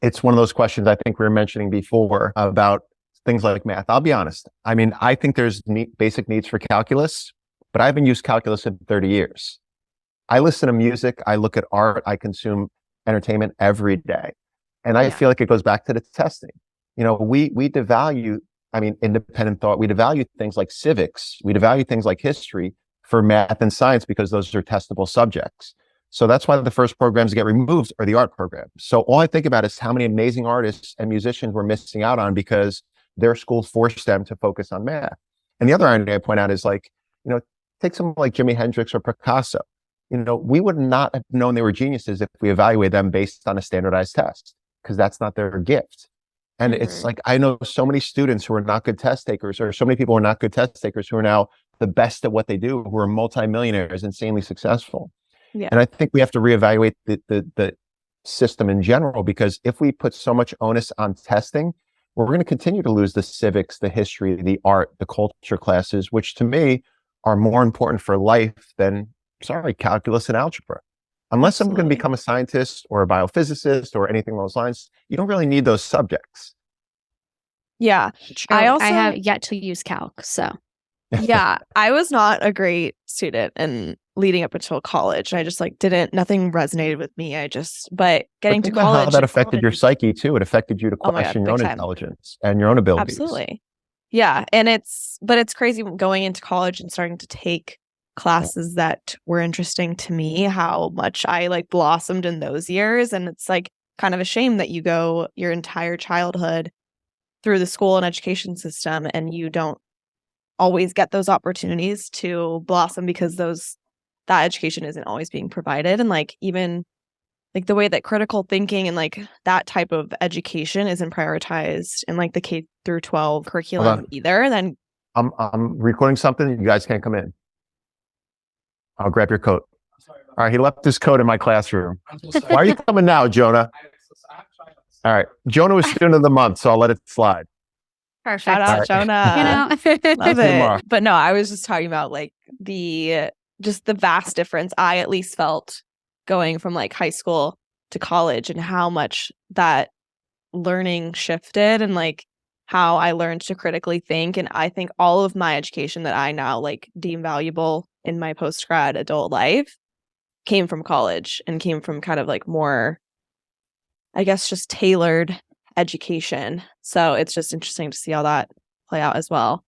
it's one of those questions I think we were mentioning before about things like math. I'll be honest. I mean, I think there's basic needs for calculus, but I haven't used calculus in 30 years. I listen to music, I look at art, I consume entertainment every day. And I feel like it goes back to the testing. You know, we devalue, I mean, independent thought. We devalue things like civics. We devalue things like history for math and science because those are testable subjects. So that's why the first programs get removed are the art programs. So all I think about is how many amazing artists and musicians we're missing out on because their school forced them to focus on math. And the other irony I point out is like, you know, take someone like Jimi Hendrix or Picasso. You know, we would not have known they were geniuses if we evaluated them based on a standardized test because that's not their gift. And it's like, I know so many students who are not good test takers, or so many people who are not good test takers who are now the best at what they do, who are multimillionaires, insanely successful. Yeah. And I think we have to reevaluate the system in general, because if we put so much onus on testing, we're going to continue to lose the civics, the history, the art, the culture classes, which to me are more important for life than, calculus and algebra. Unless I'm going to become a scientist or a biophysicist or anything along those lines, you don't really need those subjects. Yeah. True. I have yet to use calc, so. Yeah, I was not a great student and leading up until college. I just nothing resonated with me. But getting to college. How that affected your psyche too. It affected you to question your own intelligence and your own abilities. Absolutely. Yeah. And it's crazy going into college and starting to take classes that were interesting to me, how much I blossomed in those years. And it's kind of a shame that you go your entire childhood through the school and education system and you don't always get those opportunities to blossom because that education isn't always being provided. And even the way that critical thinking and that type of education isn't prioritized in the K through 12 curriculum either. Then I'm recording something. You guys can't come in. I'll grab your coat. All right. He left his coat in my classroom. Why are you coming now, Jonah? All right. Jonah was student of the month, so I'll let it slide. Perfect. Shout out, Jonah. Love it. But no, I was just talking about the vast difference I at least felt going from high school to college and how much that learning shifted and how I learned to critically think. And I think all of my education that I now deem valuable in my post-grad adult life came from college and came from kind of more, I guess, just tailored education. So it's just interesting to see how that play out as well.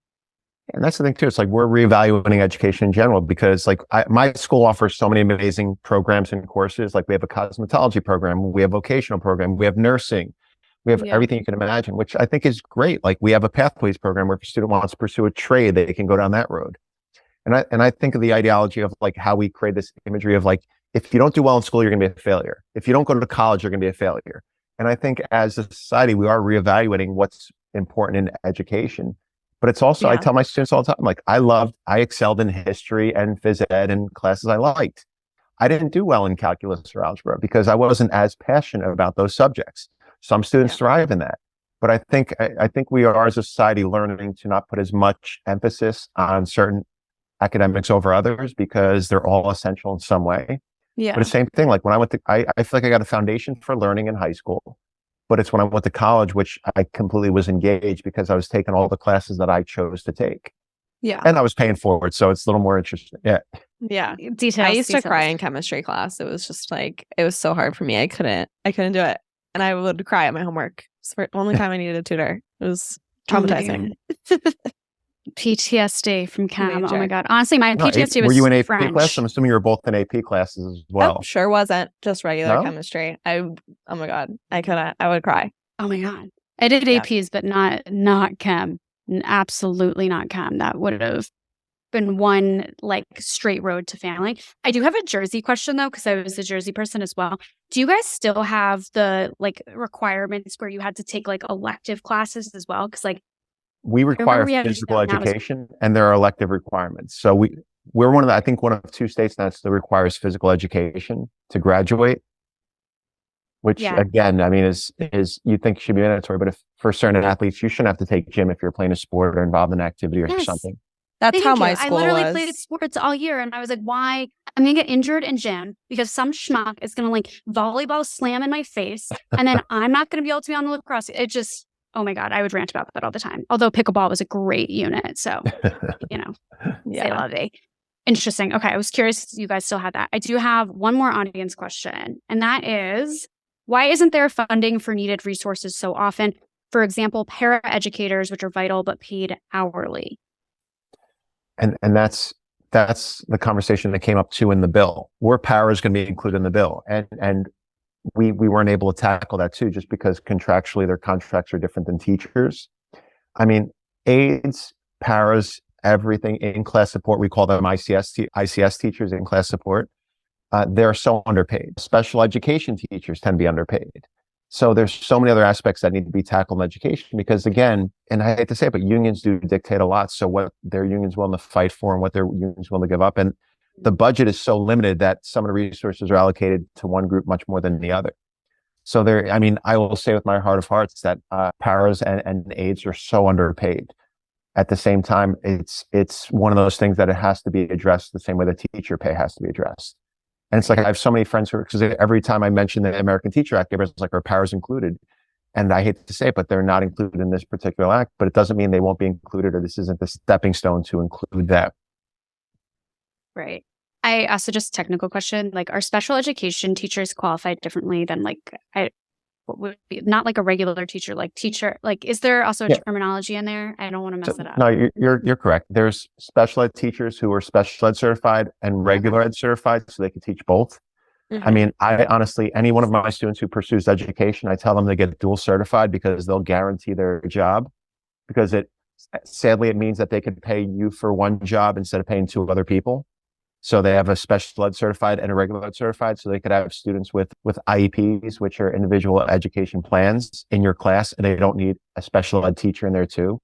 And that's the thing too. It's we're reevaluating education in general because my school offers so many amazing programs and courses. We have a cosmetology program, we have vocational program, we have nursing, we have everything you can imagine, which I think is great. We have a pathways program where if a student wants to pursue a trade, they can go down that road. And I think of the ideology of how we create this imagery of if you don't do well in school, you're going to be a failure. If you don't go to college, you're going to be a failure. And I think as a society, we are reevaluating what's important in education. But it's also, I tell my students all the time, I excelled in history and phys ed and classes I liked. I didn't do well in calculus or algebra because I wasn't as passionate about those subjects. Some students thrive in that. But I think we are as a society learning to not put as much emphasis on certain academics over others because they're all essential in some way. Yeah. But the same thing, when I went to, I feel like I got a foundation for learning in high school, but it's when I went to college, which I completely was engaged because I was taking all the classes that I chose to take. Yeah. And I was paying for it. So it's a little more interesting. Yeah. Yeah. Details. I used to cry in chemistry class. It was just it was so hard for me. I couldn't do it. And I would cry at my homework. It's the only time I needed a tutor. It was traumatizing. PTSD from chem. Oh Major. my God. Honestly, my PTSD Were was you in AP French. class? I'm assuming you were both in AP classes as well. Nope, sure wasn't. Just regular No? chemistry. Oh my God. I would cry. Oh my God. I did Yeah. APs, but not chem. Absolutely not chem. That would have been one like straight road to failing. I do have a Jersey question though, because I was a Jersey person as well. Do you guys still have the like requirements where you had to take like elective classes as well? Because like we require we had physical that now as- education, and there are elective requirements. So we're one of the, I think one of 2 states that still requires physical education to graduate. Which Yeah. again, I mean, is you think should be mandatory, but if for certain athletes, you shouldn't have to take gym if you're playing a sport or involved in an activity or Yes. something. That's Thank how you. my I school literally was. played sports all year, and I was like, "Why? I'm gonna get injured in gym because some schmuck is gonna like volleyball slam in my face, and then I'm not gonna be able to be on the lacrosse." It just, oh my God, I would rant about that all the time. Although pickleball was a great unit, so you know, say la vie. Interesting. Okay, I was curious if you guys still had that. I do have one more audience question, and that is, why isn't there funding for needed resources so often? For example, para-educators, which are vital but paid hourly. And that's the conversation that came up too in the bill. Where power is going to be included in the bill, and we weren't able to tackle that too, just because contractually their contracts are different than teachers. I mean, aides, paras, everything in class support. We call them ICS teachers, in class support. They're so underpaid. Special education teachers tend to be underpaid. So there's so many other aspects that need to be tackled in education because again, and I hate to say it, but unions do dictate a lot. So what their unions willing to fight for and what their unions willing to give up. And the budget is so limited that some of the resources are allocated to one group much more than the other. So I mean, I will say with my heart of hearts that paras and aides are so underpaid. At the same time, it's one of those things that it has to be addressed the same way the teacher pay has to be addressed. And it's like, I have so many friends who, because every time I mention the American Teacher Act, everyone's like, are powers included? And I hate to say it, but they're not included in this particular act, but it doesn't mean they won't be included or this isn't the stepping stone to include that. Right. I asked just a technical question, like, are special education teachers qualified differently than like, what would be not like a regular teacher, like teacher, like, is there also a terminology in there? I don't want to mess it up. No, you're correct. There's special ed teachers who are special ed certified and regular ed certified, so they can teach both. I mean, I honestly, any one of my students who pursues education, I tell them to get dual certified because they'll guarantee their job, because sadly, it means that they could pay you for one job instead of paying 2 other people. So they have a special ed certified and a regular ed certified. So they could have students with IEPs, which are individual education plans in your class, and they don't need a special ed teacher in there too.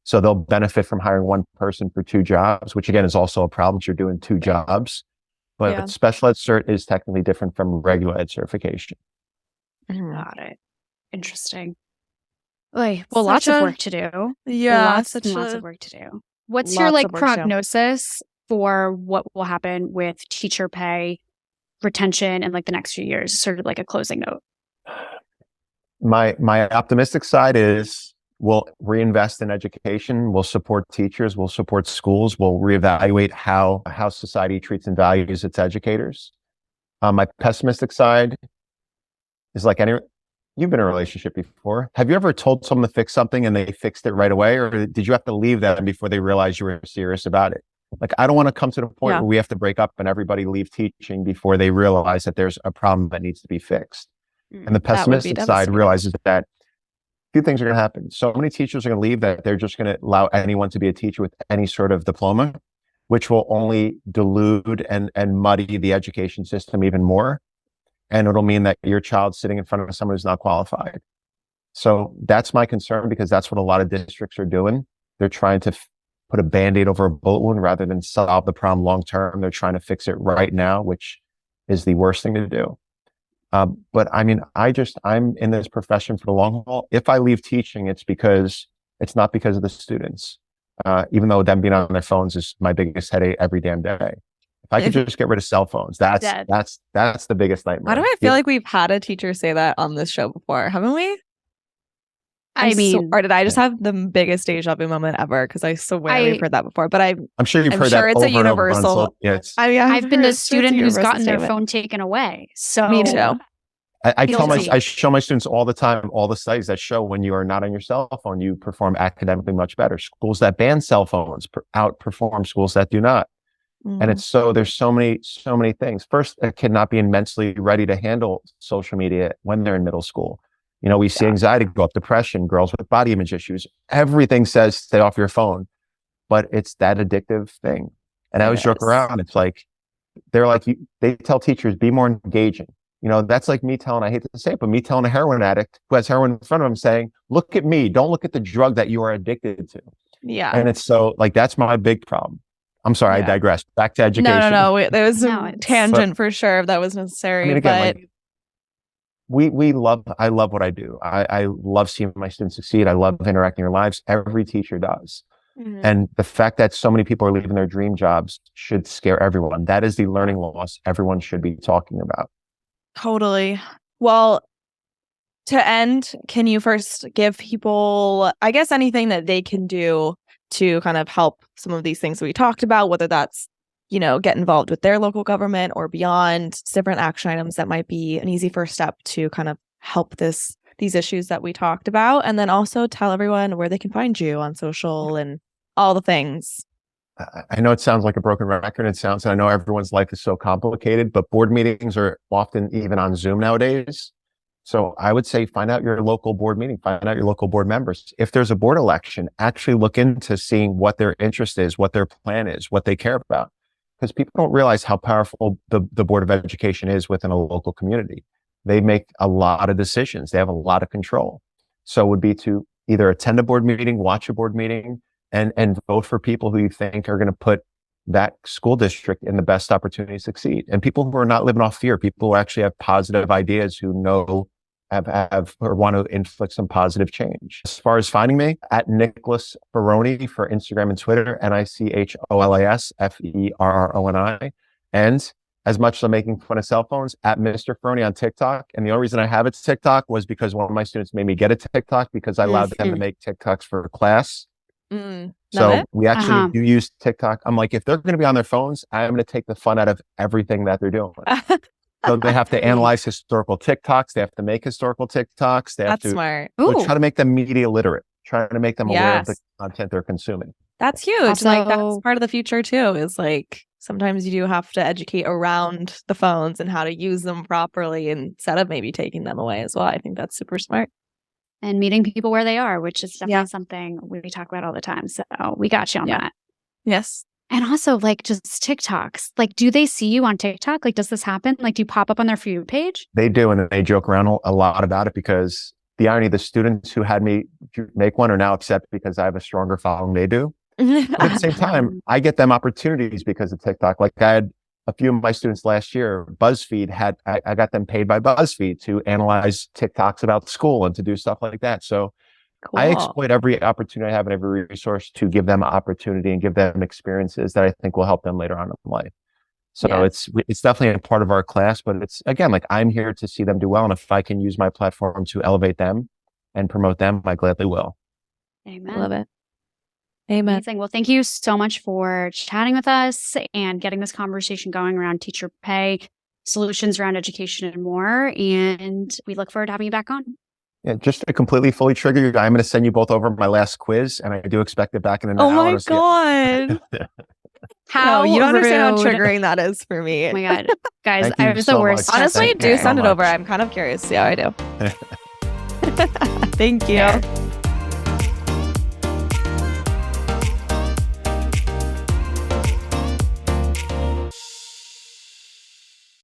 So they'll benefit from hiring one person for 2 jobs, which again is also a problem if you're doing 2 jobs. But special ed cert is technically different from regular ed certification. Got it. Interesting. Well, lots of work to do. Yeah, lots of work to do. What's your like prognosis for what will happen with teacher pay, retention, and like the next few years? Sort of like a closing note. My optimistic side is we'll reinvest in education, we'll support teachers, we'll support schools, we'll reevaluate how society treats and values its educators. My pessimistic side is like you've been in a relationship before. Have you ever told someone to fix something and they fixed it right away? Or did you have to leave them before they realized you were serious about it? Like, I don't want to come to the point where we have to break up and everybody leave teaching before they realize that there's a problem that needs to be fixed. And the pessimistic side realizes that a few things are going to happen. So many teachers are going to leave that they're just going to allow anyone to be a teacher with any sort of diploma, which will only dilute and muddy the education system even more. And it'll mean that your child's sitting in front of someone who's not qualified. So that's my concern, because that's what a lot of districts are doing. They're trying to put a Band-Aid over a bullet wound rather than solve the problem long term. They're trying to fix it right now, which is the worst thing to do. But I mean, I'm in this profession for the long haul. If I leave teaching, it's not because of the students, even though them being on their phones is my biggest headache every damn day. If I could just get rid of cell phones, that's the biggest nightmare. Why do I feel like we've had a teacher say that on this show before? Haven't we? Or did I just have the biggest deja vu moment ever? Because I swear we've heard that before. But I'm sure you've heard that. It's over a universal. Yes. I've been a student who's gotten their phone taken away. So me too. I Guilty. show my students all the time, all the studies that show when you are not on your cell phone, you perform academically much better. Schools that ban cell phones outperform schools that do not. And it's there's so many things. First, a kid not being mentally ready to handle social media when they're in middle school. You know, we see anxiety go up, depression, girls with body image issues. Everything says stay off your phone, but it's that addictive thing. And I always joke around. It's like, they tell teachers, be more engaging. You know, that's like me telling, I hate to say it, but me telling a heroin addict who has heroin in front of him saying, look at me, don't look at the drug that you are addicted to. Yeah. And it's so like, that's my big problem. I'm sorry, I digress. Back to education. No. There was a tangent for sure if that was necessary. I mean, again, I love what I do. I love seeing my students succeed. I love interacting in their lives. Every teacher does. And the fact that so many people are leaving their dream jobs should scare everyone. That is the learning loss everyone should be talking about. Totally. Well, to end, can you first give people, I guess, anything that they can do to kind of help some of these things that we talked about, whether that's, you know, get involved with their local government or beyond, different action items that might be an easy first step to kind of help these issues that we talked about, and then also tell everyone where they can find you on social and all the things. I know it sounds like a broken record. I know everyone's life is so complicated, but board meetings are often even on Zoom nowadays. So I would say find out your local board meeting, find out your local board members. If there's a board election, actually look into seeing what their interest is, what their plan is, what they care about. Because people don't realize how powerful the Board of Education is within a local community. They make a lot of decisions. They have a lot of control. So it would be to either attend a board meeting, watch a board meeting, and vote for people who you think are going to put that school district in the best opportunity to succeed. And people who are not living off fear, people who actually have positive ideas, who know, have or want to inflict some positive change. As far as finding me, at Nicholas Ferroni for Instagram and Twitter, Nicholas Ferroni. And as much as I'm making fun of cell phones, at Mr. Ferroni on TikTok. And the only reason I have a TikTok was because one of my students made me get a TikTok because I allowed them to make TikToks for class. So we actually do use TikTok. I'm like, if they're going to be on their phones, I'm going to take the fun out of everything that they're doing. So they have to analyze historical TikToks. They have to make historical TikToks. They have to smart. try to make them media literate, trying to make them aware of the content they're consuming. That's huge. Also, like that's part of the future too, is like sometimes you do have to educate around the phones and how to use them properly instead of maybe taking them away as well. I think that's super smart. And meeting people where they are, which is definitely something we talk about all the time. So we got you on that. Yes. And also, like, just TikToks. Like, do they see you on TikTok? Like, does this happen? Like, do you pop up on their For You page? They do, and they joke around a lot about it because the irony, the students who had me make one are now upset because I have a stronger following they do. But at the same time, I get them opportunities because of TikTok. Like I had a few of my students last year, BuzzFeed I got them paid by BuzzFeed to analyze TikToks about school and to do stuff like that. So cool. I exploit every opportunity I have and every resource to give them opportunity and give them experiences that I think will help them later on in life. So it's definitely a part of our class, but it's, again, like I'm here to see them do well. And if I can use my platform to elevate them and promote them, I gladly will. Amen. Love it. Amen. Amazing. Well, thank you so much for chatting with us and getting this conversation going around teacher pay, solutions around education, and more. And we look forward to having you back on. Yeah, just to completely fully trigger you, I'm going to send you both over my last quiz, and I do expect it back in an hour. Oh my God. How you don't rude. understand how triggering that is for me. Oh my God. Guys, I was the worst. Honestly, do send it over. I'm kind of curious to see how I do. Thank you. Yeah.